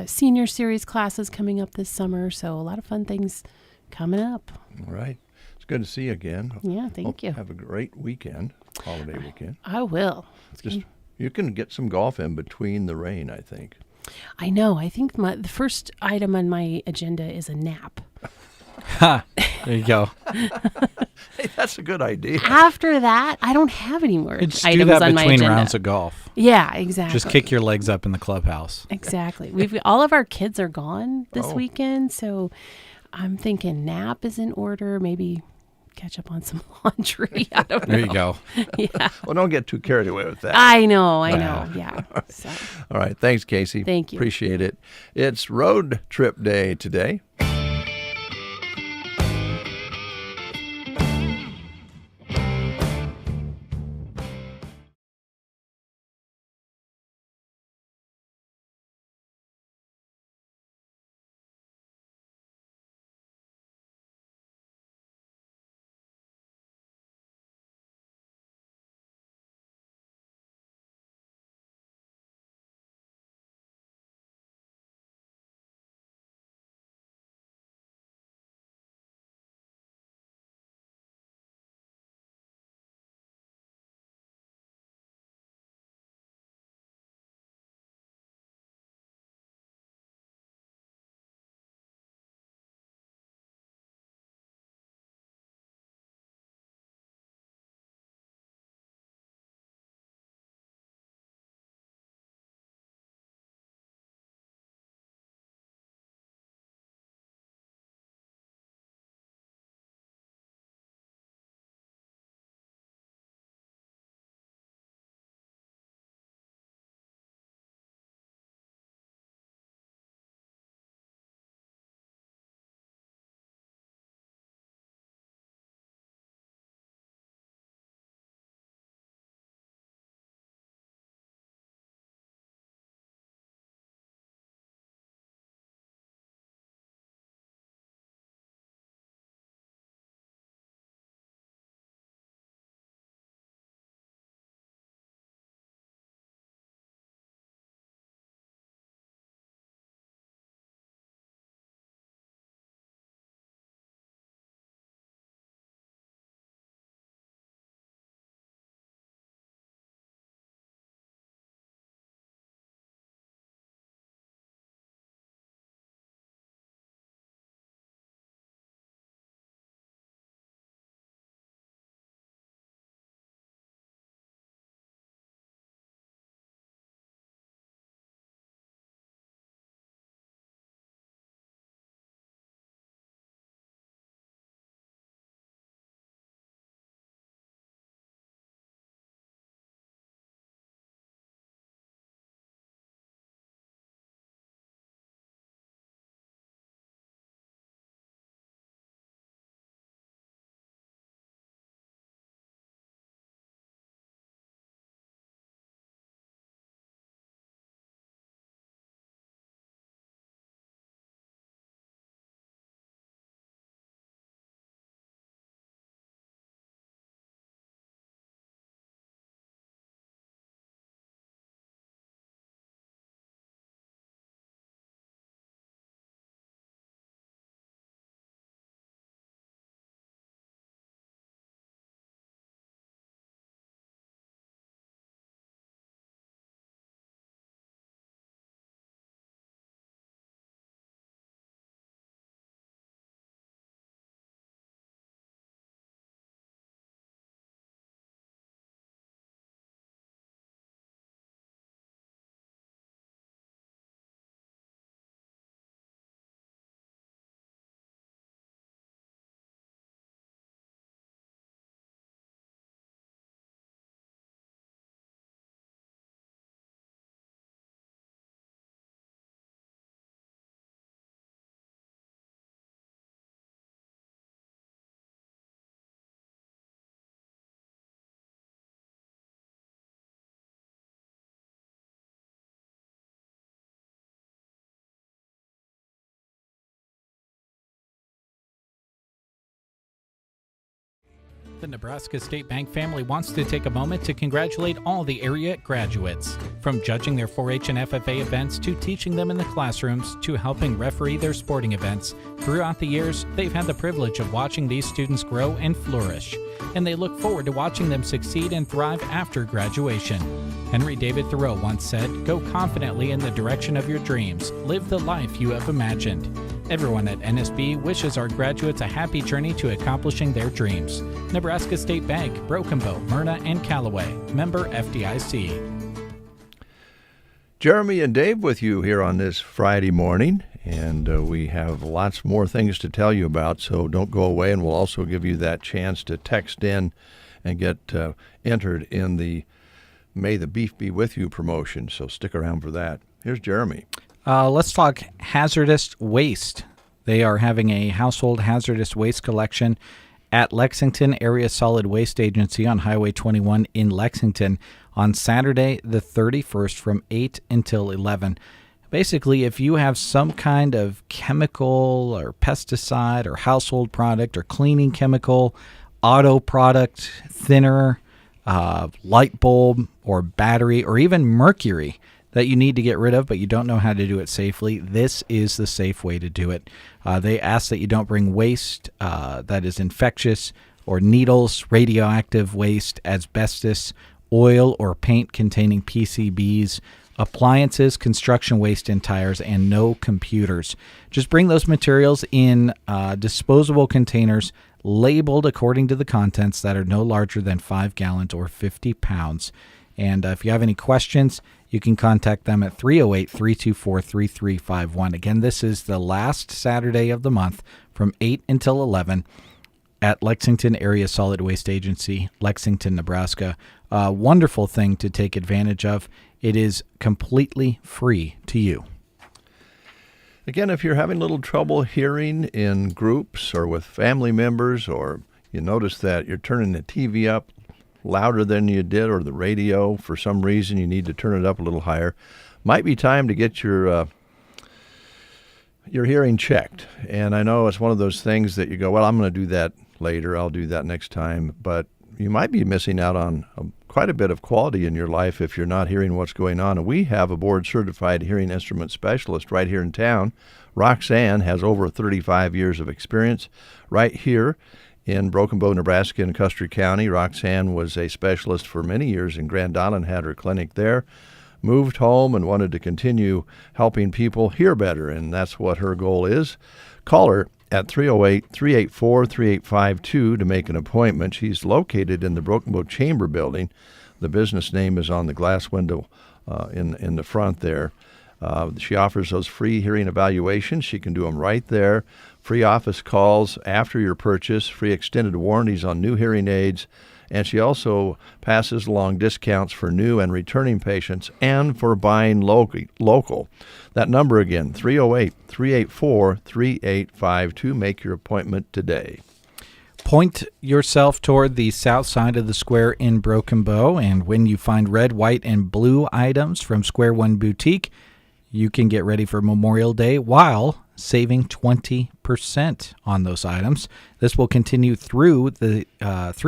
senior series classes coming up this summer. So a lot of fun things coming up. All right. It's good to see you again. Yeah, thank you. Have a great weekend, holiday weekend. I will. You can get some golf in between the rain, I think. I know. I think the first item on my agenda is a nap. There you go. Hey, that's a good idea. After that, I don't have any more items do that on my between agenda. rounds of golf. Yeah, exactly. Just kick your legs up in the clubhouse. Exactly. All of our kids are gone this weekend, so I'm thinking nap is in order. Maybe catch up on some laundry. I don't know. There you go. Yeah. Well, don't get too carried away with that. I know. Yeah. So. All right. Thanks, Casey. Thank you. Appreciate it. It's road trip day today. The Nebraska State Bank family wants to take a moment to congratulate all the area graduates. From judging their 4-H and FFA events to teaching them in the classrooms to helping referee their sporting events, throughout the years, they've had the privilege of watching these students grow and flourish. And they look forward to watching them succeed and thrive after graduation. Henry David Thoreau once said, "Go confidently in the direction of your dreams. Live the life you have imagined." Everyone at NSB wishes our graduates a happy journey to accomplishing their dreams. Nebraska State Bank, Broken Bow, Myrna, and Callaway. Member FDIC. Jeremy and Dave with you here on this Friday morning, and we have lots more things to tell you about, so don't go away, and we'll also give you that chance to text in and get entered in the May the Beef Be With You promotion, so stick around for that. Here's Jeremy. Let's talk hazardous waste. They are having a household hazardous waste collection at Lexington Area Solid Waste Agency on Highway 21 in Lexington on Saturday the 31st from 8 until 11. Basically, if you have some kind of chemical or pesticide or household product or cleaning chemical, auto product, thinner, light bulb or battery, or even mercury that you need to get rid of, but you don't know how to do it safely, this is the safe way to do it. They ask that you don't bring waste that is infectious or needles, radioactive waste, asbestos, oil or paint containing PCBs, appliances, construction waste, and tires, and no computers. Just bring those materials in disposable containers labeled according to the contents that are no larger than 5 gallons or 50 pounds. And if you have any questions, you can contact them at 308-324-3351. Again, this is the last Saturday of the month from 8 until 11 at Lexington Area Solid Waste Agency, Lexington, Nebraska. A wonderful thing to take advantage of. It is completely free to you. Again, if you're having a little trouble hearing in groups or with family members, or you notice that you're turning the TV up louder than you did, or the radio, for some reason you need to turn it up a little higher, might be time to get your hearing checked. And I know it's one of those things that you go, well, I'm going to do that later, I'll do that next time, but you might be missing out on quite a bit of quality in your life if you're not hearing what's going on. And we have a board-certified hearing instrument specialist right here in town. Roxanne has over 35 years of experience right here in Broken Bow, Nebraska, and Custer County. Roxanne was a specialist for many years in Grand Island, had her clinic there, moved home and wanted to continue helping people hear better, and that's what her goal is. Call her at 308-384-3852 to make an appointment. She's located in the Broken Bow Chamber Building. The business name is on the glass window in the front there. She offers those free hearing evaluations. She can do them right there. Free office calls after your purchase, free extended warranties on new hearing aids, and she also passes along discounts for new and returning patients and for buying local. That number again, 308-384-3852. Make your appointment today. Point yourself toward the south side of the square in Broken Bow, and when you find red, white, and blue items from Square One Boutique, you can get ready for Memorial Day while saving 20% on those items. This will continue through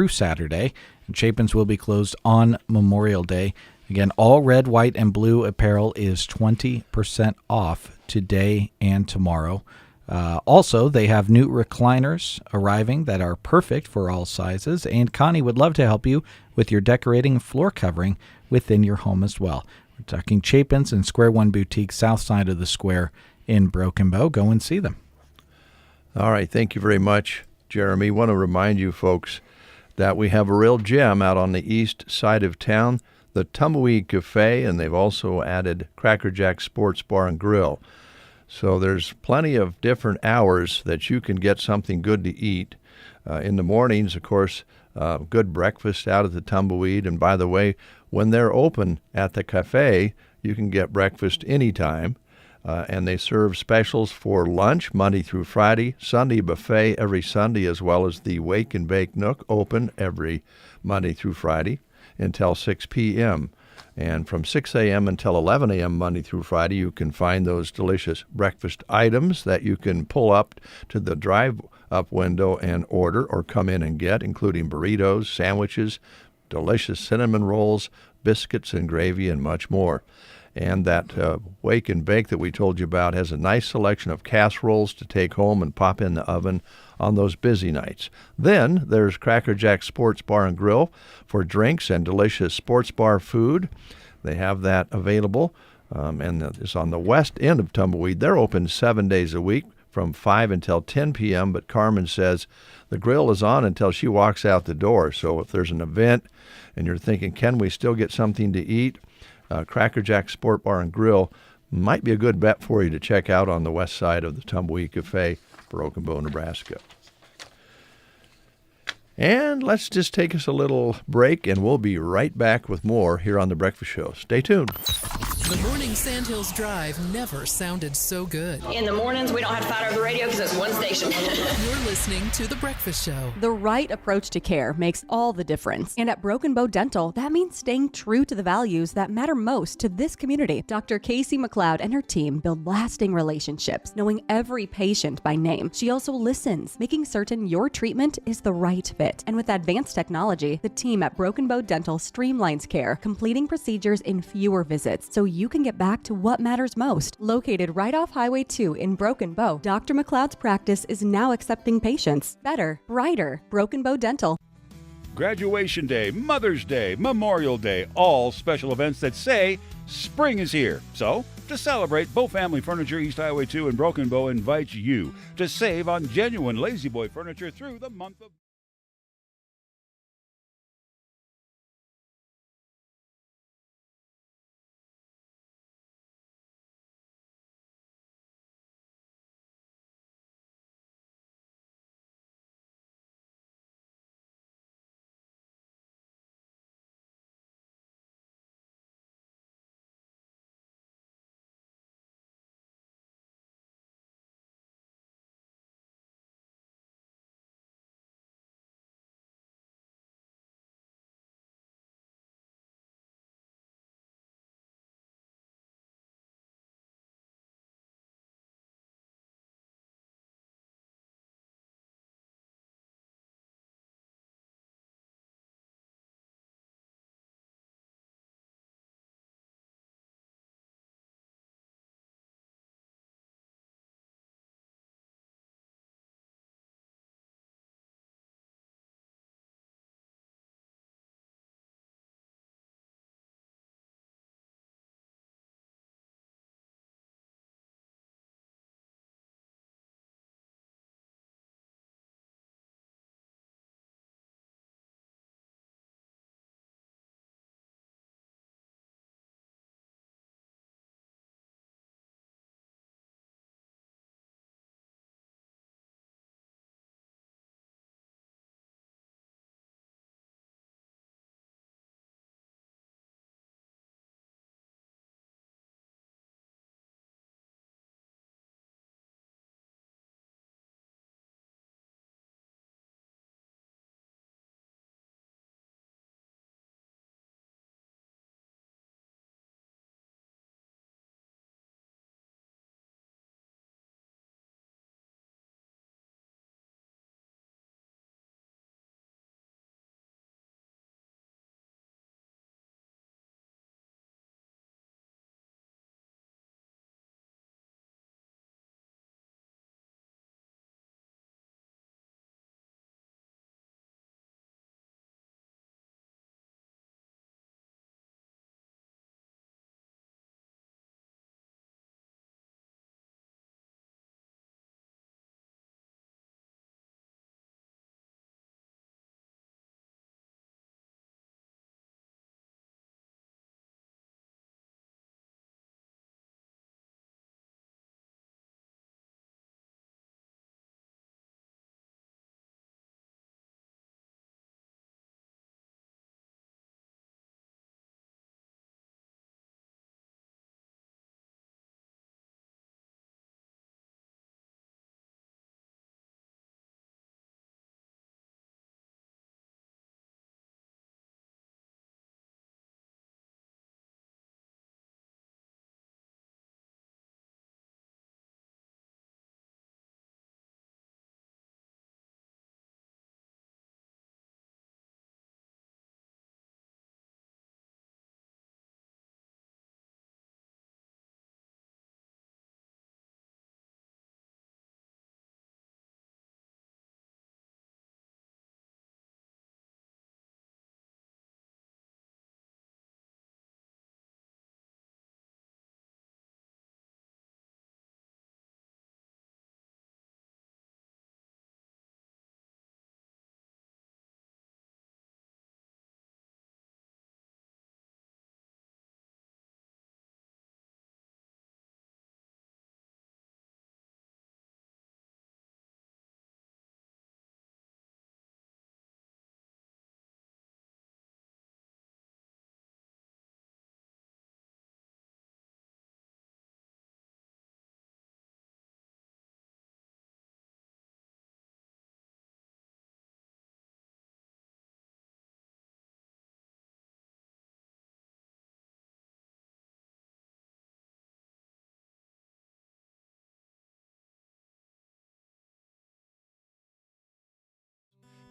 Saturday. And Chapin's will be closed on Memorial Day. Again, all red, white, and blue apparel is 20% off today and tomorrow. Also, they have new recliners arriving that are perfect for all sizes, and Connie would love to help you with your decorating and floor covering within your home as well. We're talking Chapin's and Square One Boutique, south side of the square in Broken Bow. Go and see them. All right. Thank you very much, Jeremy. Want to remind you folks that we have a real gem out on the east side of town, the Tumbleweed Cafe, and they've also added Cracker Jack Sports Bar and Grill. So there's plenty of different hours that you can get something good to eat. In the mornings, of course, good breakfast out at the Tumbleweed. And by the way, when they're open at the cafe, you can get breakfast anytime. And they serve specials for lunch Monday through Friday, Sunday buffet every Sunday, as well as the Wake and Bake Nook open every Monday through Friday until 6 p.m. And from 6 a.m. until 11 a.m. Monday through Friday, you can find those delicious breakfast items that you can pull up to the up window and order or come in and get, including burritos, sandwiches, delicious cinnamon rolls, biscuits and gravy, and much more. And that Wake and Bake that we told you about has a nice selection of casseroles to take home and pop in the oven on those busy nights. Then there's Cracker Jack Sports Bar and Grill for drinks and delicious sports bar food. They have that available, and it's on the west end of Tumbleweed. They're open 7 days a week from 5 until 10 p.m., but Carmen says the grill is on until she walks out the door. So if there's an event and you're thinking, can we still get something to eat? Cracker Jack Sport Bar and Grill might be a good bet for you to check out on the west side of the Tumbleweed Cafe, Broken Bow, Nebraska. And let's just take us a little break, and we'll be right back with more here on The Breakfast Show. Stay tuned. The morning Sandhills Drive never sounded so good. In the mornings, we don't have to fight over the radio because it's one station. You're listening to The Breakfast Show. The right approach to care makes all the difference. And at Broken Bow Dental, that means staying true to the values that matter most to this community. Dr. Casey McLeod and her team build lasting relationships, knowing every patient by name. She also listens, making certain your treatment is the right fit. And with advanced technology, the team at Broken Bow Dental streamlines care, completing procedures in fewer visits so you can get back to what matters most. Located right off Highway 2 in Broken Bow, Dr. McLeod's practice is now accepting patients. Better, brighter, Broken Bow Dental. Graduation Day, Mother's Day, Memorial Day, all special events that say spring is here. So, to celebrate, Bow Family Furniture, East Highway 2 in Broken Bow invites you to save on genuine Lazy Boy furniture through the month of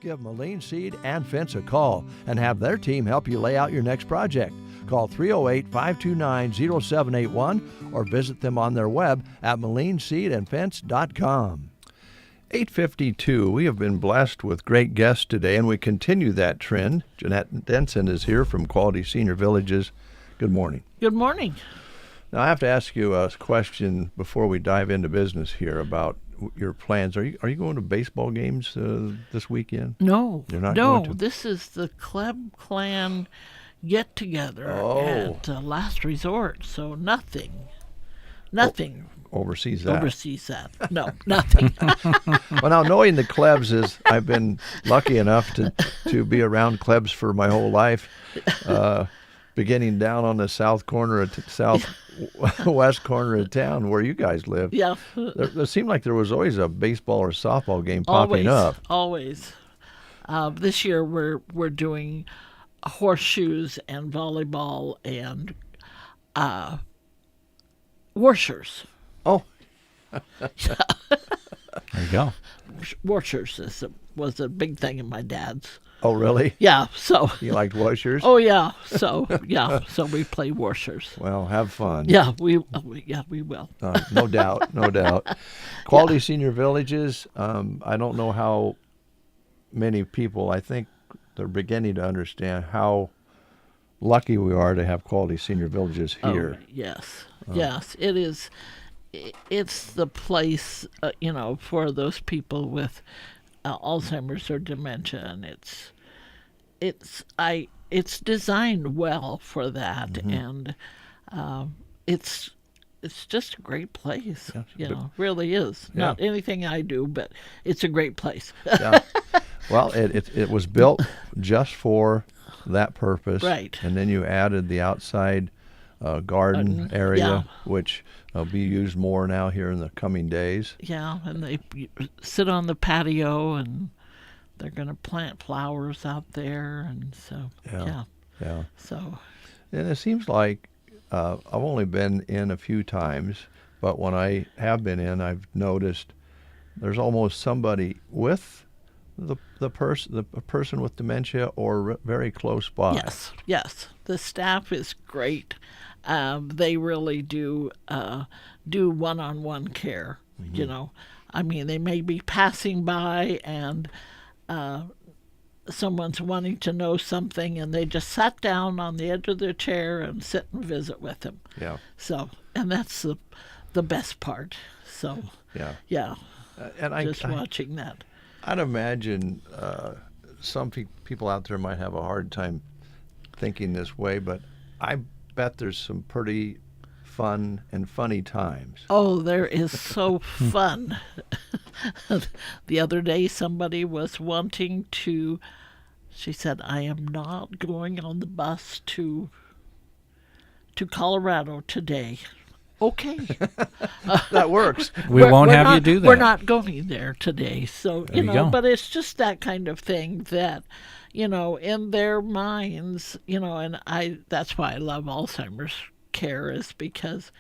Give Moline Seed and Fence a call and have their team help you lay out your next project. Call 308-529-0781 or visit them on their web at molineseedandfence.com. 8:52. We have been blessed with great guests today, and we continue that trend. Jeanette Denson is here from Quality Senior Villages. Good morning. Good morning. Now, I have to ask you a question before we dive into business here about your plans. Are you going to baseball games this weekend? No. You're not no, going to? This is the Club Clan get-together at Last Resort, so nothing. Oversees that. Oversees that. No, nothing. Well, now, knowing the Klebs is, I've been lucky enough to be around Klebs for my whole life, beginning down on the southwest corner of town where you guys live. Yeah. There seemed like there was always a baseball or softball game popping up. Always. This year we're doing horseshoes and volleyball and washers. Oh. There you go. Washers was a big thing in my dad's. Oh, really? Yeah, so. You liked washers? Oh, yeah. So we play washers. Well, have fun. Yeah, we will. No doubt, no doubt. Quality Senior Villages, I don't know how many people, I think they're beginning to understand how lucky we are to have Quality Senior Villages here. Oh, yes. Yes, it is. It's the place, for those people with Alzheimer's or dementia, and it's designed well for that, and it's just a great place. Really is. Yeah. Not anything I do, but it's a great place. Yeah. Well, it was built just for that purpose, right? And then you added the outside garden area, which will be used more now here in the coming days. Yeah, and they sit on the patio, and they're going to plant flowers out there, and so yeah. So, and it seems like I've only been in a few times, but when I have been in, I've noticed there's almost somebody with the person with dementia or very close by. Yes. The staff is great. They really do one-on-one care. I mean, they may be passing by and someone's wanting to know something, and they just sat down on the edge of their chair and sit and visit with them. Yeah. So, and that's the best part. So, yeah. And just watching that. I'd imagine some people out there might have a hard time thinking this way, but I bet there's some pretty fun and funny times. Oh, there is so fun. The other day, somebody was wanting to, she said, I am not going on the bus to Colorado today. Okay. That works. We won't have you do that. We're not going there today. So, There you go. but it's just that kind of thing that, in their minds, and that's why I love Alzheimer's care, is because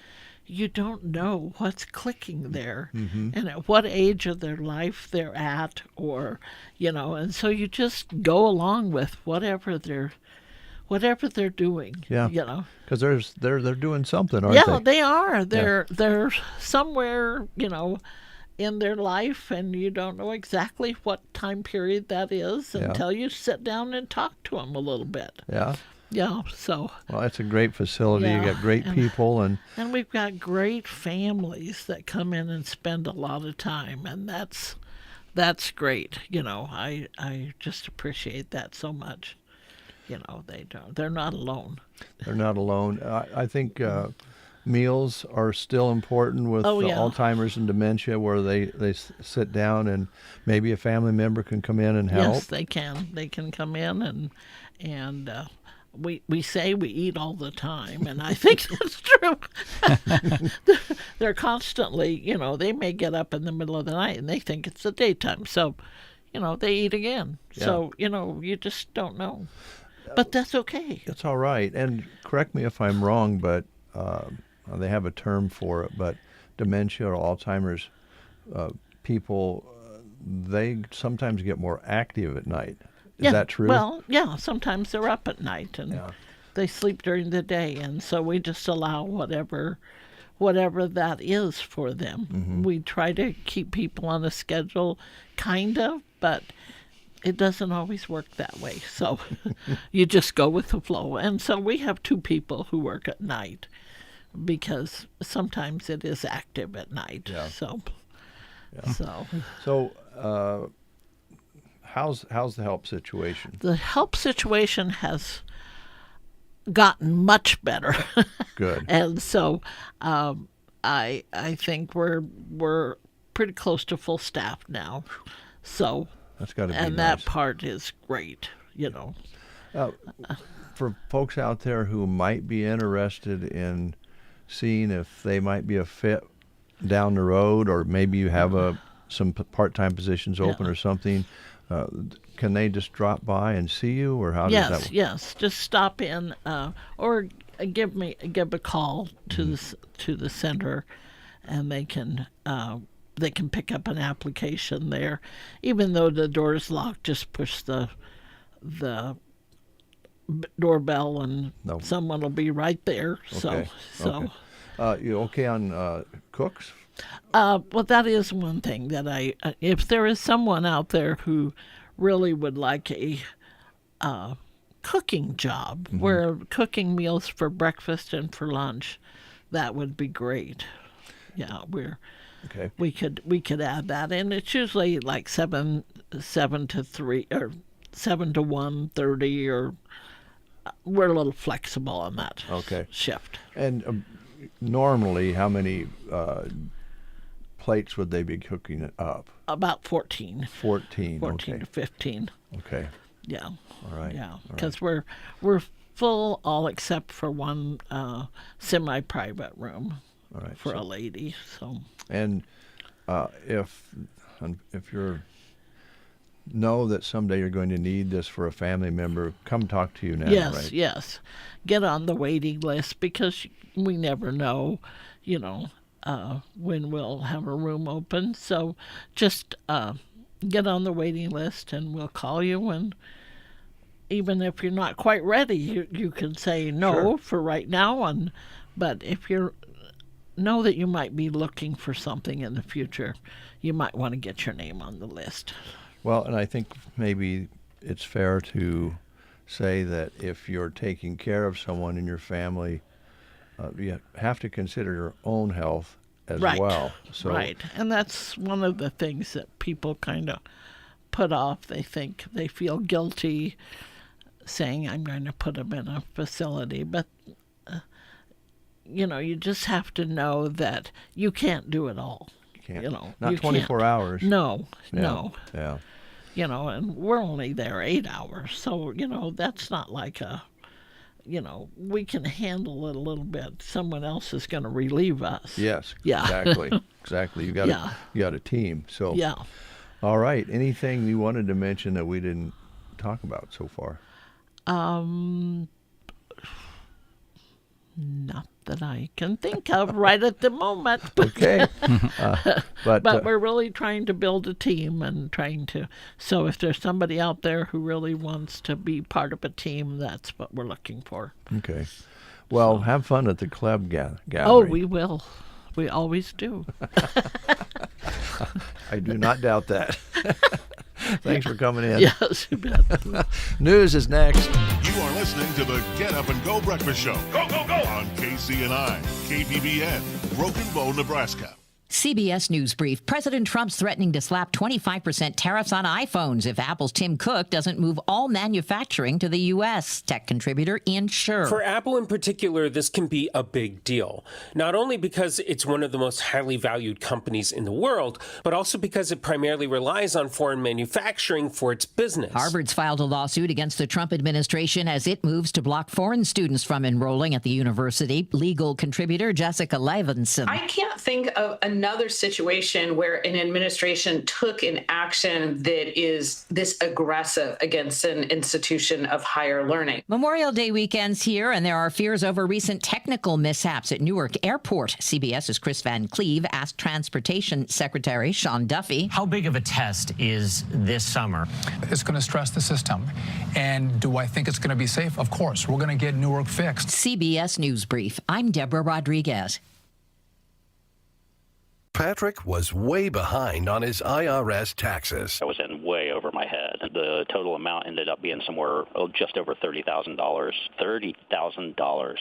you don't know what's clicking there and at what age of their life they're at, or, and so you just go along with whatever they're doing. Yeah. Because they're doing something, aren't they? Yeah, they are. They're somewhere, in their life, and you don't know exactly what time period that is until you sit down and talk to them a little bit. Yeah. Yeah, so. Well, it's a great facility. You got great people. And we've got great families that come in and spend a lot of time, and that's great. I just appreciate that so much. They're not alone. They're not alone. I think meals are still important with Alzheimer's and dementia, where they sit down and maybe a family member can come in and help. Yes, they can. They can come in and we say we eat all the time, and I think that's true. They're constantly, they may get up in the middle of the night and they think it's the daytime, so they eat again. Yeah. So you just don't know. But that's okay. It's all right. And correct me if I'm wrong, but they have a term for it. But dementia or Alzheimer's people, they sometimes get more active at night. Is that true? Well, yeah, sometimes they're up at night and they sleep during the day, and so we just allow whatever that is for them. Mm-hmm. We try to keep people on a schedule, kind of, but it doesn't always work that way. So you just go with the flow. And so we have 2 people who work at night because sometimes it is active at night. Yeah. So how's the help situation? the help situation has gotten much better. Good. And so I think we're pretty close to full staff now. So that's got to be and nice. that part is great, For folks out there who might be interested in seeing if they might be a fit down the road, or maybe you have some part-time positions open or something, can they just drop by and see you, or how does that work? Yes, just stop in or give a call to the center, and they can pick up an application there. Even though the door is locked, just push the doorbell and someone will be right there. Okay. You okay on cooks? Well, that is one thing that if there is someone out there who really would like a cooking job, where cooking meals for breakfast and for lunch, that would be great. Yeah, we could add that, and it's usually like 7 to 3 or 7 to 1:30, or we're a little flexible on that shift. And normally, how many plates would they be cooking up? About 14. 14 to 15. Okay. Yeah. All right. Yeah, because we're full all except for one semi-private room for a lady. So. And if you're know that someday you're going to need this for a family member, come talk to you now. Right? Yes. Get on the waiting list, because we never know, when we'll have a room open. So just get on the waiting list, and we'll call you. And even if you're not quite ready, you can say no for right now. But if you know that you might be looking for something in the future, you might want to get your name on the list. Well, and I think maybe it's fair to say that if you're taking care of someone in your family, you have to consider your own health as well. So, right, and that's one of the things that people kind of put off. They think they feel guilty saying, I'm going to put them in a facility. But, you just have to know that you can't do it all. You can't. Not 24 hours. No. Yeah. And we're only there 8 hours. So, that's not like we can handle it a little bit. Someone else is going to relieve us. Yes. Yeah. Exactly. You got a team. So. Yeah. All right. Anything you wanted to mention that we didn't talk about so far? Not that I can think of right at the moment. Okay. But we're really trying to build a team and so if there's somebody out there who really wants to be part of a team, that's what we're looking for. Okay. Well, have fun at the club gathering. Oh, we will. We always do. I do not doubt that. Thanks for coming in. Yes, you bet. News is next. You are listening to the Get Up and Go Breakfast Show. Go, go, go! On KCNI, KBBN, Broken Bow, Nebraska. CBS News Brief. President Trump's threatening to slap 25% tariffs on iPhones if Apple's Tim Cook doesn't move all manufacturing to the U.S. Tech contributor Ian Scher. For Apple in particular, this can be a big deal. Not only because it's one of the most highly valued companies in the world, but also because it primarily relies on foreign manufacturing for its business. Harvard's filed a lawsuit against the Trump administration as it moves to block foreign students from enrolling at the university. Legal contributor Jessica Levinson. I can't think of another situation where an administration took an action that is this aggressive against an institution of higher learning. Memorial Day weekend's here, and there are fears over recent technical mishaps at Newark Airport. CBS's Chris Van Cleve asked Transportation Secretary Sean Duffy. How big of a test is this summer? It's going to stress the system. And do I think it's going to be safe? Of course. We're going to get Newark fixed. CBS News Brief. I'm Deborah Rodriguez. Patrick was way behind on his IRS taxes. I was in way over my head. The total amount ended up being somewhere just over $30,000. $30,000.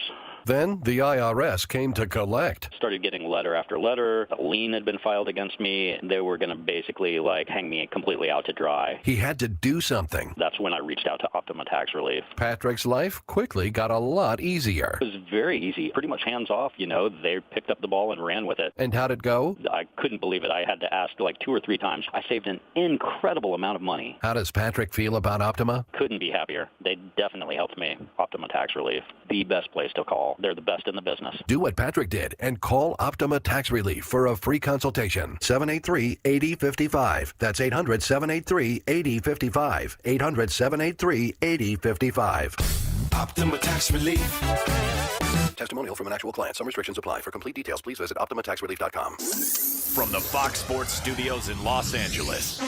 Then the IRS came to collect. Started getting letter after letter. A lien had been filed against me. They were going to basically hang me completely out to dry. He had to do something. That's when I reached out to Optima Tax Relief. Patrick's life quickly got a lot easier. It was very easy, pretty much hands off. They picked up the ball and ran with it. And how'd it go? I couldn't believe it. I had to ask 2 or 3 times. I saved an incredible amount of money. How does Patrick feel about Optima? Couldn't be happier. They definitely helped me. Optima Tax Relief, the best place to call. They're the best in the business. Do what Patrick did and call Optima Tax Relief for a free consultation. 783-8055. That's 800-783-8055. 800-783-8055. Optima Tax Relief. Testimonial from an actual client. Some restrictions apply. For complete details, please visit OptimaTaxRelief.com. From the Fox Sports Studios in Los Angeles,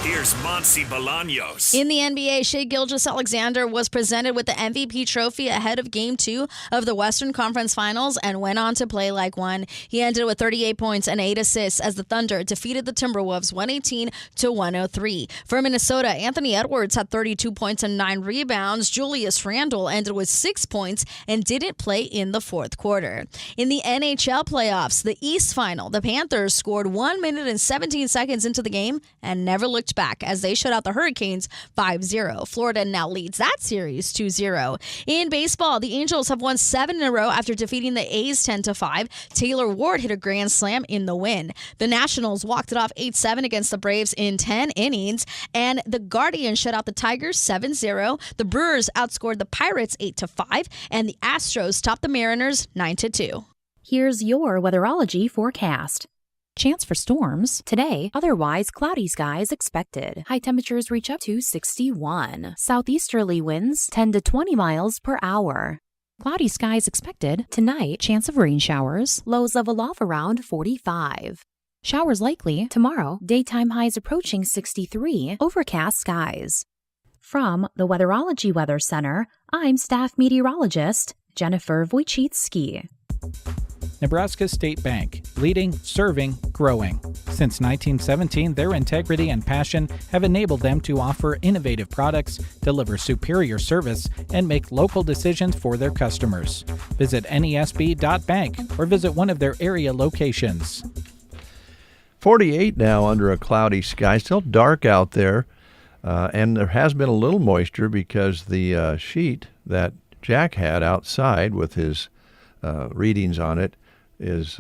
here's Monty Bolaños. In the NBA, Shai Gilgeous-Alexander was presented with the MVP trophy ahead of Game 2 of the Western Conference Finals and went on to play like one. He ended with 38 points and 8 assists as the Thunder defeated the Timberwolves 118-103. For Minnesota, Anthony Edwards had 32 points and 9 rebounds. Julius Randle ended with 6 points and didn't play in the fourth quarter. In the NHL playoffs, the East Final, the Panthers scored 1 minute and 17 seconds into the game and never looked back as they shut out the Hurricanes 5-0. Florida now leads that series 2-0. In baseball, the Angels have won 7 in a row after defeating the A's 10-5. Taylor Ward hit a grand slam in the win. The Nationals walked it off 8-7 against the Braves in 10 innings, and the Guardians shut out the Tigers 7-0. The Brewers outscored the Pirates 8-5, and the Astros topped the Mariners 9-2. Here's your weatherology forecast. Chance for storms today, otherwise cloudy skies expected. High temperatures reach up to 61. Southeasterly winds 10 to 20 miles per hour. Cloudy skies expected tonight, chance of rain showers, lows level off around 45. Showers likely tomorrow, daytime highs approaching 63, overcast skies. From the Weatherology Weather Center, I'm staff meteorologist Jennifer Wojcicki. Nebraska State Bank, leading, serving, growing. Since 1917, their integrity and passion have enabled them to offer innovative products, deliver superior service, and make local decisions for their customers. Visit nesb.bank or visit one of their area locations. 48 now under a cloudy sky. Still dark out there, and there has been a little moisture because the sheet that Jack had outside with his readings on it is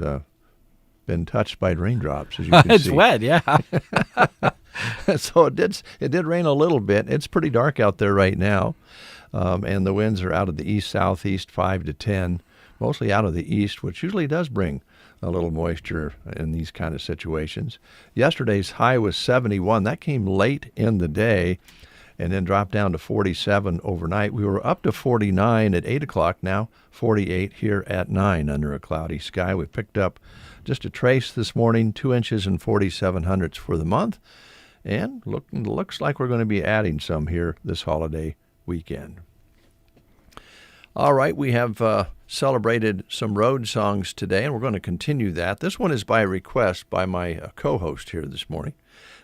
been touched by raindrops, as you can see. It's wet, yeah. So it did rain a little bit. It's pretty dark out there right now, and the winds are out of the east-southeast 5 to 10, mostly out of the east, which usually does bring a little moisture in these kind of situations. Yesterday's high was 71. That came late in the day and then dropped down to 47 overnight. We were up to 49 at 8 o'clock, now 48 here at 9 under a cloudy sky. We picked up just a trace this morning, 2 inches and 47 hundredths for the month, and looks like we're going to be adding some here this holiday weekend. All right, we have celebrated some road songs today, and we're going to continue that. This one is by request by my co-host here this morning.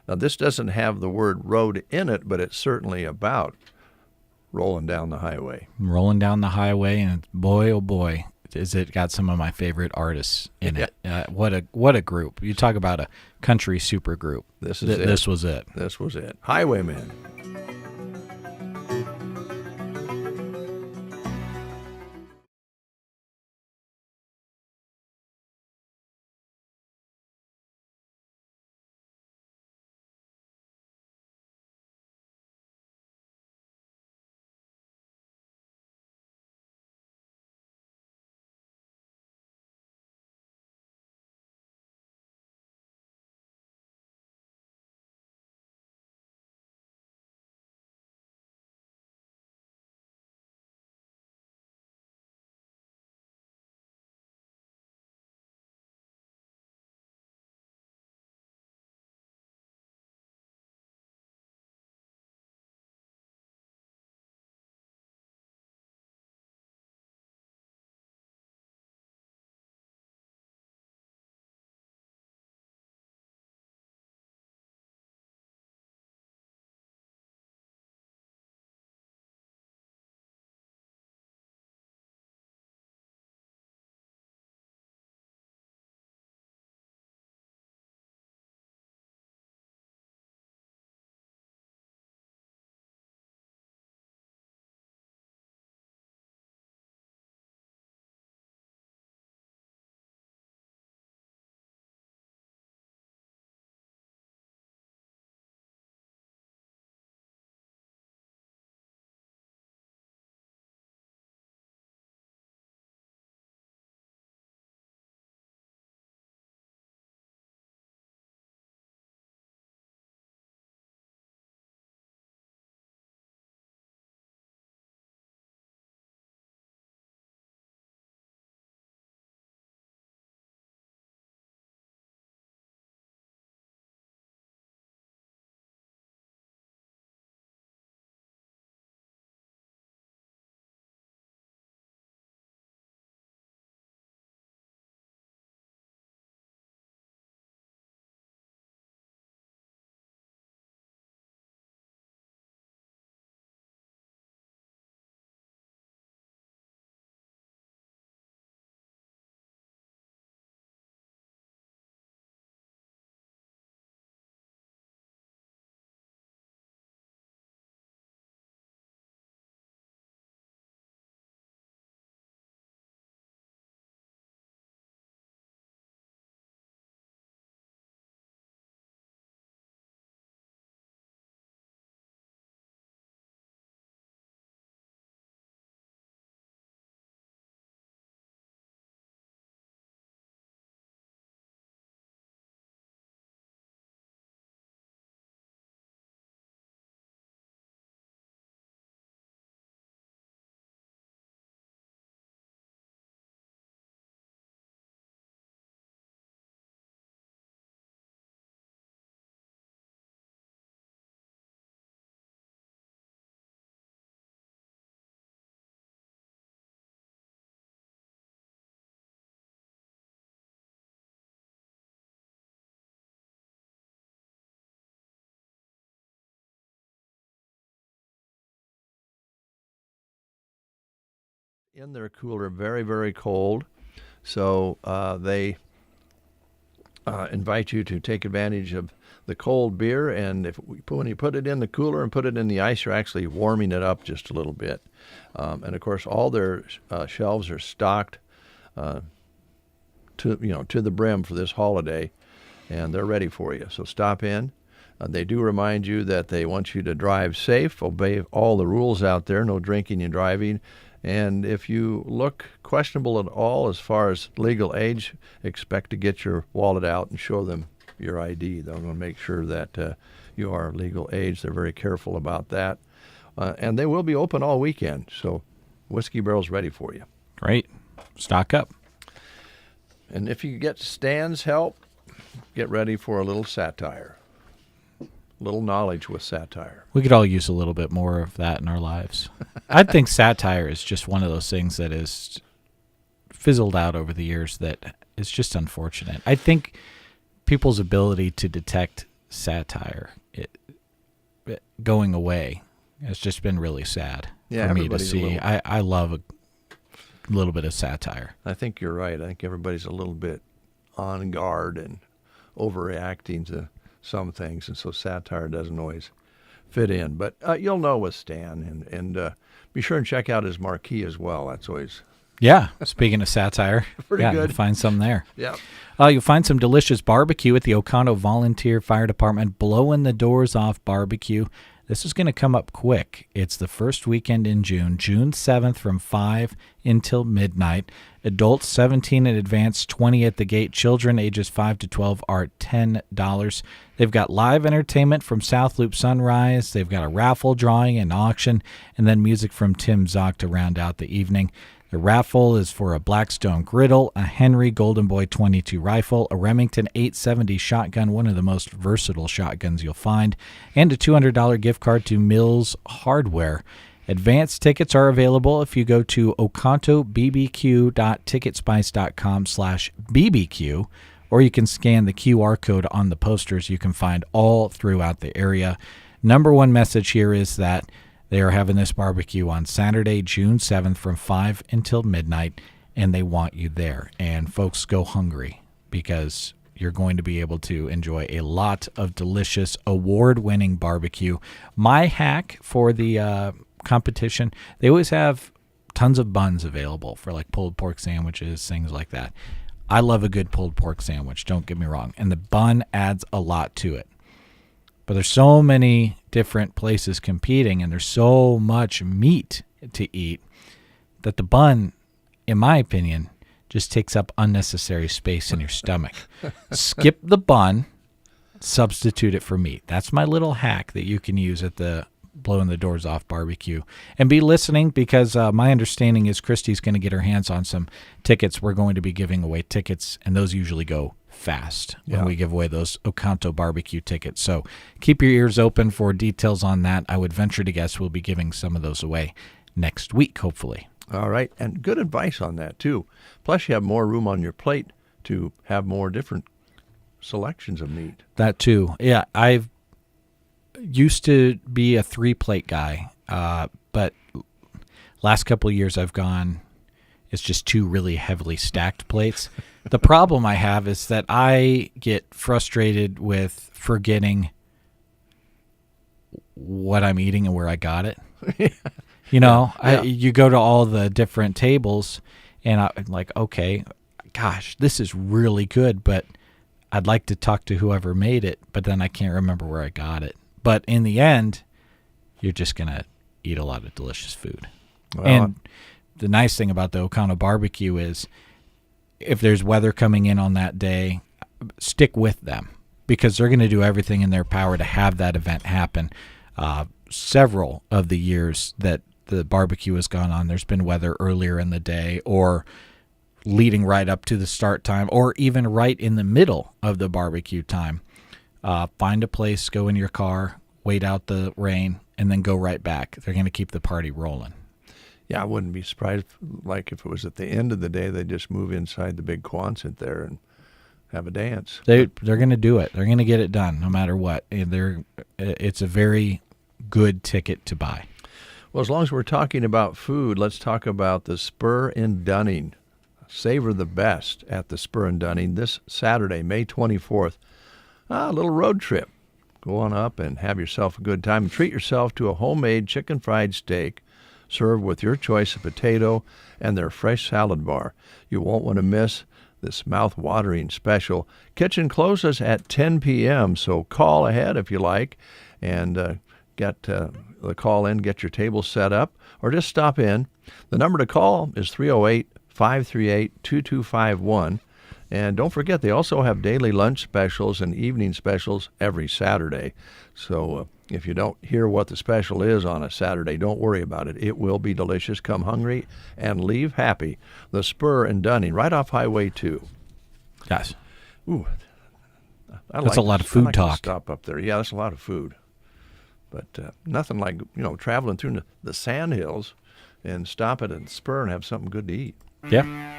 Now, this doesn't have the word road in it, but it's certainly about rolling down the highway. Rolling down the highway, and boy, oh boy, is it got some of my favorite artists in it. What a group. You talk about a country super group. This was it. This was it. Highwaymen. in their cooler very, very cold. So they invite you to take advantage of the cold beer, and when you put it in the cooler and put it in the ice, you're actually warming it up just a little bit. And of course, all their shelves are stocked to the brim for this holiday, and they're ready for you. So stop in. They do remind you that they want you to drive safe, obey all the rules out there, no drinking and driving. And if you look questionable at all as far as legal age, expect to get your wallet out and show them your ID. They're going to make sure that you are legal age. They're very careful about that. And they will be open all weekend, so Whiskey Barrel's ready for you. Great. Stock up. And if you get Stan's help, get ready for a little satire. Little knowledge with satire. We could all use a little bit more of that in our lives. I think satire is just one of those things that is fizzled out over the years that is just unfortunate. I think people's ability to detect satire going away has just been really sad for me to see. I love a little bit of satire. I think you're right. I think everybody's a little bit on guard and overreacting to some things, and so satire doesn't always fit in. But you'll know with Stan, and be sure and check out his marquee as well. That's always... Yeah, speaking of satire, pretty good. You'll find some there. Yeah. You'll find some delicious barbecue at the Oconto Volunteer Fire Department, blowing the doors off barbecue. This is going to come up quick. It's the first weekend in June 7th from 5 until midnight. Adults 17 in advance, 20 at the gate. Children ages 5 to 12 are $10. They've got live entertainment from South Loop Sunrise. They've got a raffle drawing and auction, and then music from Tim Zock to round out the evening. The raffle is for a Blackstone griddle, a Henry Golden Boy 22 rifle, a Remington 870 shotgun, one of the most versatile shotguns you'll find, and a $200 gift card to Mills Hardware. Advance tickets are available if you go to ocontobbq.ticketspice.com/bbq, or you can scan the QR code on the posters you can find all throughout the area. Number one message here is that they are having this barbecue on Saturday, June 7th from 5 until midnight, and they want you there. And folks, go hungry, because you're going to be able to enjoy a lot of delicious, award-winning barbecue. My hack for the competition, they always have tons of buns available for like pulled pork sandwiches, things like that. I love a good pulled pork sandwich, don't get me wrong, and the bun adds a lot to it. But there's so many different places competing, and there's so much meat to eat that the bun, in my opinion, just takes up unnecessary space in your stomach. Skip the bun, substitute it for meat. That's my little hack that you can use at the Blowing the Doors Off barbecue. And be listening, because my understanding is Christy's going to get her hands on some tickets. We're going to be giving away tickets, and those usually go fast when we give away those Oconto barbecue tickets. So keep your ears open for details on that. I would venture to guess we'll be giving some of those away next week, hopefully. All right, and good advice on that, too. Plus, you have more room on your plate to have more different selections of meat. That, too. Yeah, I've used to be a 3-plate guy, but last couple of years I've gone, it's just 2 really heavily stacked plates. The problem I have is that I get frustrated with forgetting what I'm eating and where I got it. You know, you go to all the different tables, and I'm like, okay, gosh, this is really good, but I'd like to talk to whoever made it, but then I can't remember where I got it. But in the end, you're just going to eat a lot of delicious food. Well, and the nice thing about the Oconto barbecue is if there's weather coming in on that day, stick with them, because they're going to do everything in their power to have that event happen. Several of the years that the barbecue has gone on, there's been weather earlier in the day or leading right up to the start time, or even right in the middle of the barbecue time. Find a place, go in your car, wait out the rain, and then go right back. They're going to keep the party rolling. Yeah, I wouldn't be surprised, like if it was at the end of the day, they just move inside the big Quonset there and have a dance. They're going to do it. They're going to get it done no matter what. It's a very good ticket to buy. Well, as long as we're talking about food, let's talk about the Spur in Dunning. Savor the best at the Spur in Dunning this Saturday, May 24th. A little road trip. Go on up and have yourself a good time. Treat yourself to a homemade chicken fried steak served with your choice of potato and their fresh salad bar. You won't want to miss this mouth-watering special. Kitchen closes at 10 p.m., so call ahead if you like and get the call in, get your table set up, or just stop in. The number to call is 308-538-2251. And don't forget, they also have daily lunch specials and evening specials every Saturday. So if you don't hear what the special is on a Saturday, don't worry about it. It will be delicious. Come hungry and leave happy. The Spur in Dunning, right off Highway 2. Yes. Ooh, That's a lot of food talk. Stop up there. Yeah, that's a lot of food. But nothing like, traveling through the sand hills and stop at a Spur and have something good to eat. Yeah.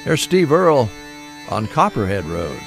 There's Steve Earle on Copperhead Road.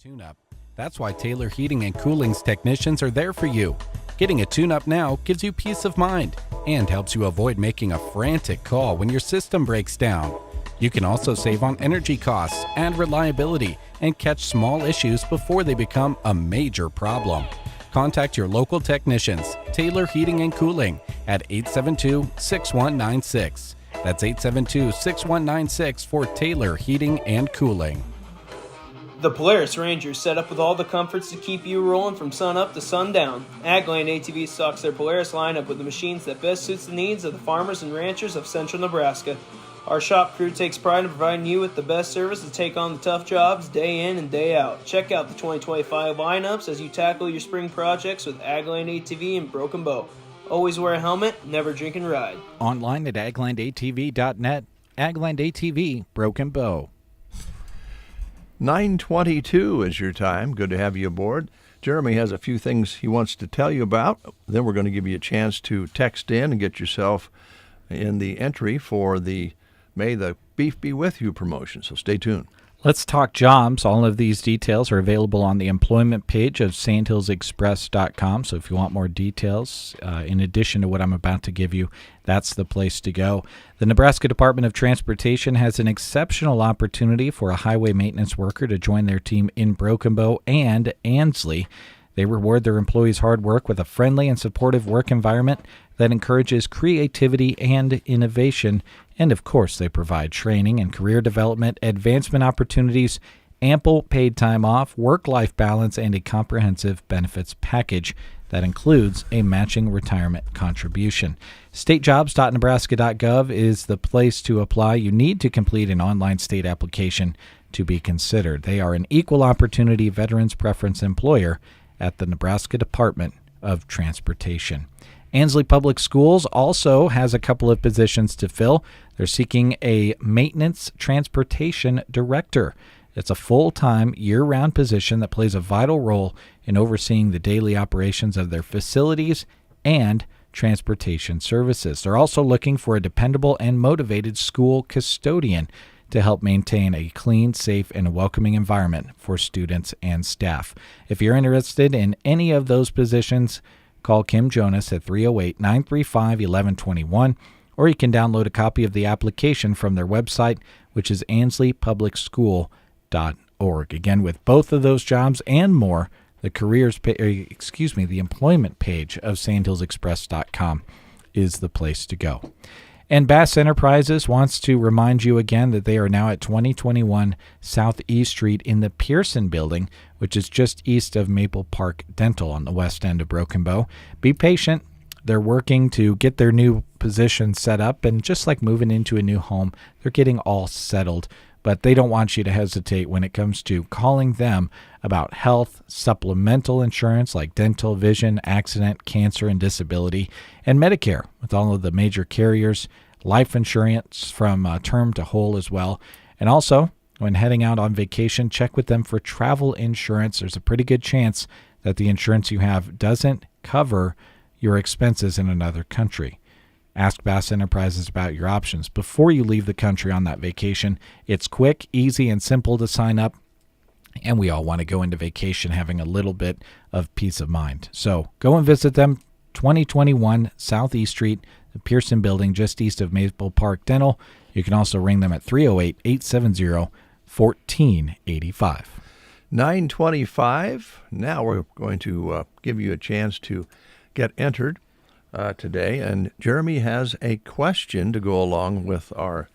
tune-up. That's why Taylor Heating and Cooling's technicians are there for you. Getting a tune-up now gives you peace of mind and helps you avoid making a frantic call when your system breaks down. You can also save on energy costs and reliability and catch small issues before they become a major problem. Contact your local technicians, Taylor Heating and Cooling, at 872-6196. That's 872-6196 for Taylor Heating and Cooling. The Polaris Ranger is set up with all the comforts to keep you rolling from sun up to sundown. Agland ATV stocks their Polaris lineup with the machines that best suits the needs of the farmers and ranchers of central Nebraska. Our shop crew takes pride in providing you with the best service to take on the tough jobs day in and day out. Check out the 2025 lineups as you tackle your spring projects with Agland ATV and Broken Bow. Always wear a helmet, never drink and ride. Online at aglandatv.net. Agland ATV, Broken Bow. 9:22 is your time. Good to have you aboard. Jeremy has a few things he wants to tell you about. Then we're going to give you a chance to text in and get yourself in the entry for the May the Beef Be With You promotion. So stay tuned. Let's talk jobs. All of these details are available on the employment page of sandhillsexpress.com. So if you want more details, in addition to what I'm about to give you, that's the place to go. The Nebraska Department of Transportation has an exceptional opportunity for a highway maintenance worker to join their team in Broken Bow and Ansley. They reward their employees' hard work with a friendly and supportive work environment that encourages creativity and innovation. And, of course, they provide training and career development, advancement opportunities, ample paid time off, work-life balance, and a comprehensive benefits package that includes a matching retirement contribution. Statejobs.nebraska.gov is the place to apply. You need to complete an online state application to be considered. They are an equal opportunity veterans preference employer at the Nebraska Department of Transportation. Ansley Public Schools also has a couple of positions to fill. They're seeking a maintenance transportation director. It's a full-time, year-round position that plays a vital role in overseeing the daily operations of their facilities and transportation services. They're also looking for a dependable and motivated school custodian to help maintain a clean, safe, and welcoming environment for students and staff. If you're interested in any of those positions, call Kim Jonas at 308-935-1121, or you can download a copy of the application from their website, which is ansleypublicschool.org. Again, with both of those jobs and more, the employment page of sandhillsexpress.com is the place to go. And Bass Enterprises wants to remind you again that they are now at 2021 Southeast Street in the Pearson Building, which is just east of Maple Park Dental on the west end of Broken Bow. Be patient. They're working to get their new position set up, and just like moving into a new home, they're getting all settled. But they don't want you to hesitate when it comes to calling them about health, supplemental insurance like dental, vision, accident, cancer, and disability, and Medicare with all of the major carriers, life insurance from term to whole as well. And also, when heading out on vacation, check with them for travel insurance. There's a pretty good chance that the insurance you have doesn't cover your expenses in another country. Ask Bass Enterprises about your options before you leave the country on that vacation. It's quick, easy, and simple to sign up, and we all want to go into vacation having a little bit of peace of mind. So go and visit them, 2021 Southeast Street, the Pearson Building, just east of Maple Park Dental. You can also ring them at 308-870-1485. 9:25. Now we're going to give you a chance to get entered today, and Jeremy has a question to go along with our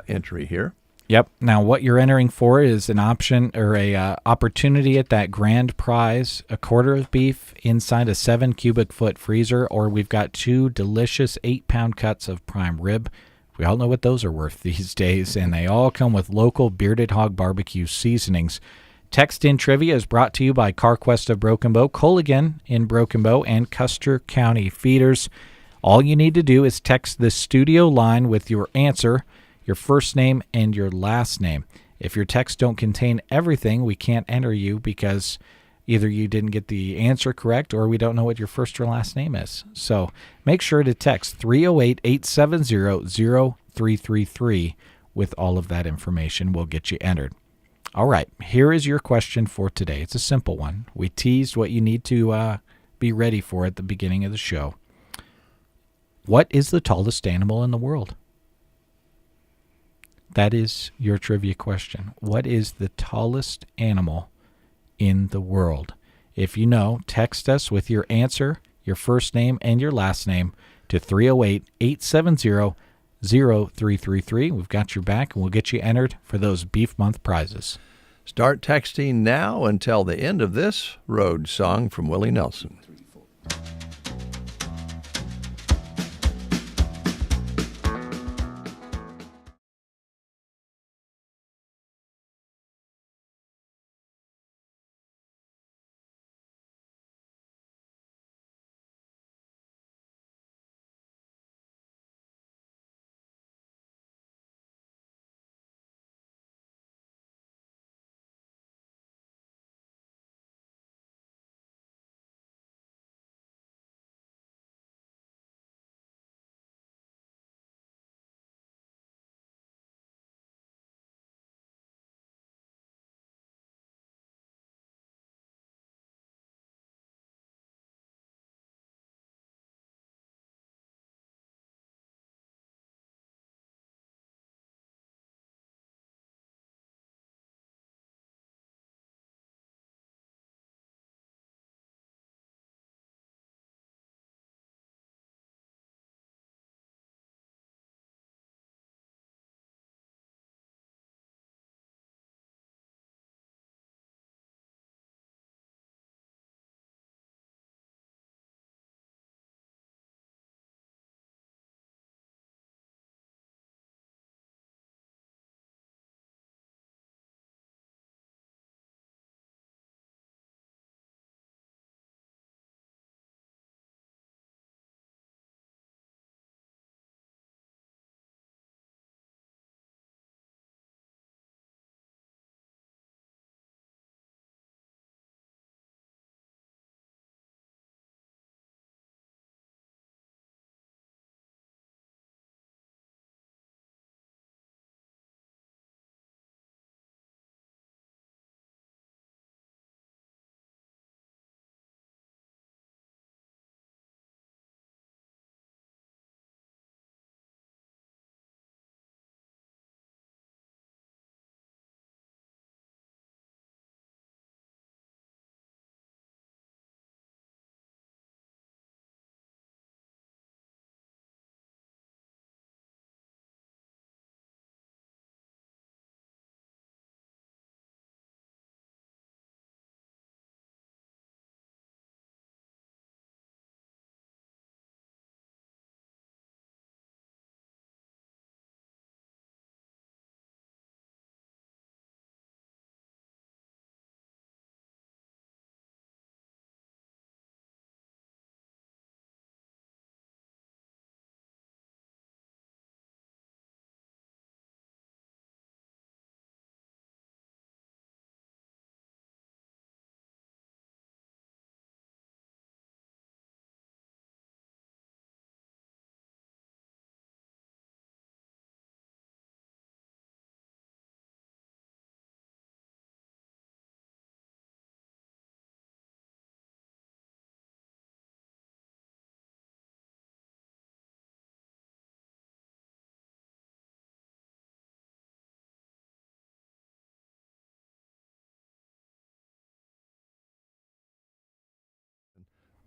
entry here. Yep. Now, what you're entering for is an option or a opportunity at that grand prize, a quarter of beef inside a 7 cubic foot freezer, or we've got 2 delicious 8-pound cuts of prime rib. We all know what those are worth these days, and they all come with local Bearded Hog barbecue seasonings. Text In Trivia is brought to you by CarQuest of Broken Bow, Colligan in Broken Bow, and Custer County Feeders. All you need to do is text the studio line with your answer, your first name, and your last name. If your texts don't contain everything, we can't enter you because either you didn't get the answer correct or we don't know what your first or last name is. So make sure to text 308-870-0333 with all of that information. We'll get you entered. All right, here is your question for today. It's a simple one. We teased what you need to be ready for at the beginning of the show. What is the tallest animal in the world? That is your trivia question. What is the tallest animal in the world? If you know, text us with your answer, your first name, and your last name to 308-870-0333. We've got your back, and we'll get you entered for those Beef Month prizes. Start texting now until the end of this road song from Willie Nelson.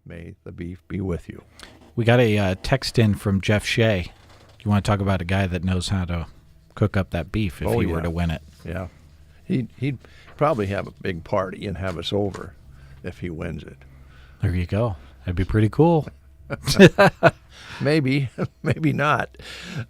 May the beef be with you. We got a text in from Jeff Shea. You want to talk about a guy that knows how to cook up that beef if he were to win it? Yeah. He'd probably have a big party and have us over if he wins it. There you go. That'd be pretty cool. Maybe, maybe not.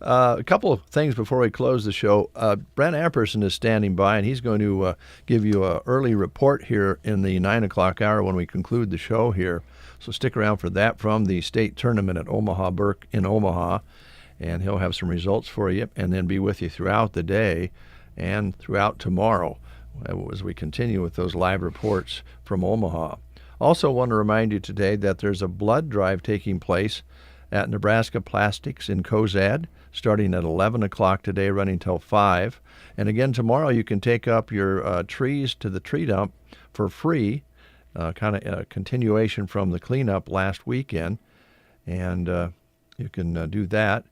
A couple of things before we close the show. Brent Amperson is standing by, and he's going to give you an early report here in the 9 o'clock hour when we conclude the show here. So stick around for that from the state tournament at Omaha Burke in Omaha, and he'll have some results for you and then be with you throughout the day and throughout tomorrow as we continue with those live reports from Omaha. Also want to remind you today that there's a blood drive taking place at Nebraska Plastics in Cozad, starting at 11 o'clock today, running till 5. And again, tomorrow you can take up your trees to the tree dump for free, kind of a continuation from the cleanup last weekend. And you can do that.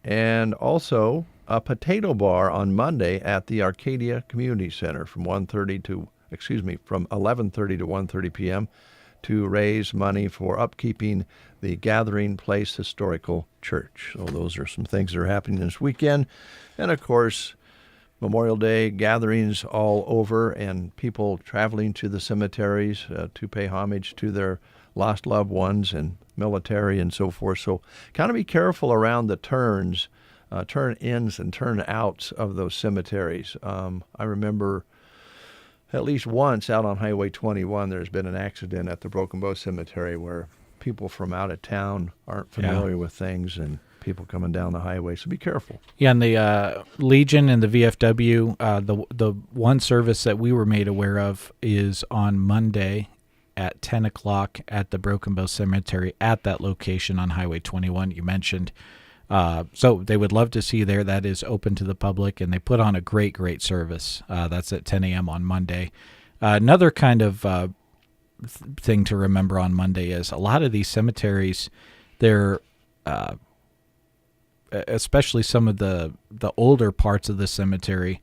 And also a potato bar on Monday at the Arcadia Community Center from 11:30 to 1:30 p.m. to raise money for upkeeping the Gathering Place Historical Church. So those are some things that are happening this weekend. And of course, Memorial Day gatherings all over, and people traveling to the cemeteries to pay homage to their lost loved ones and military and so forth. So kind of be careful around the turn-ins and turn-outs of those cemeteries. I remember at least once out on Highway 21, there's been an accident at the Broken Bow Cemetery where people from out of town aren't familiar with things and people coming down the highway. So be careful. Yeah, and the Legion and the VFW, the one service that we were made aware of is on Monday at 10 o'clock at the Broken Bow Cemetery at that location on Highway 21 you mentioned. So they would love to see you there. That is open to the public, and they put on a great service. That's at 10 a.m. on Monday. Another kind of thing to remember on Monday is a lot of these cemeteries, they're especially some of the older parts of the cemetery,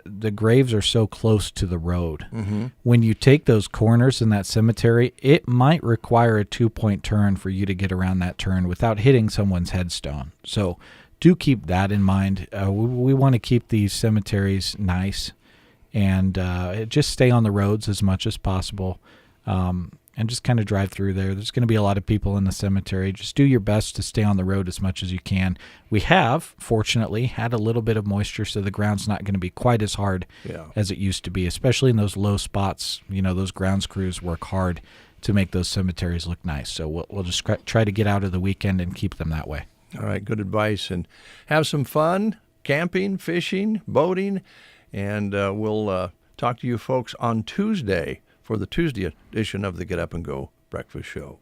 the graves are so close to the road. Mm-hmm. When you take those corners in that cemetery, it might require a 2-point turn for you to get around that turn without hitting someone's headstone. So do keep that in mind. We want to keep these cemeteries nice and just stay on the roads as much as possible. And just kind of drive through there. There's going to be a lot of people in the cemetery. Just do your best to stay on the road as much as you can. We have, fortunately, had a little bit of moisture, so the ground's not going to be quite as hard as it used to be, especially in those low spots. You know, those grounds crews work hard to make those cemeteries look nice. So we'll just try to get out of the weekend and keep them that way. All right, good advice. And have some fun camping, fishing, boating, and we'll talk to you folks on Tuesday for the Tuesday edition of the Get Up and Go Breakfast Show.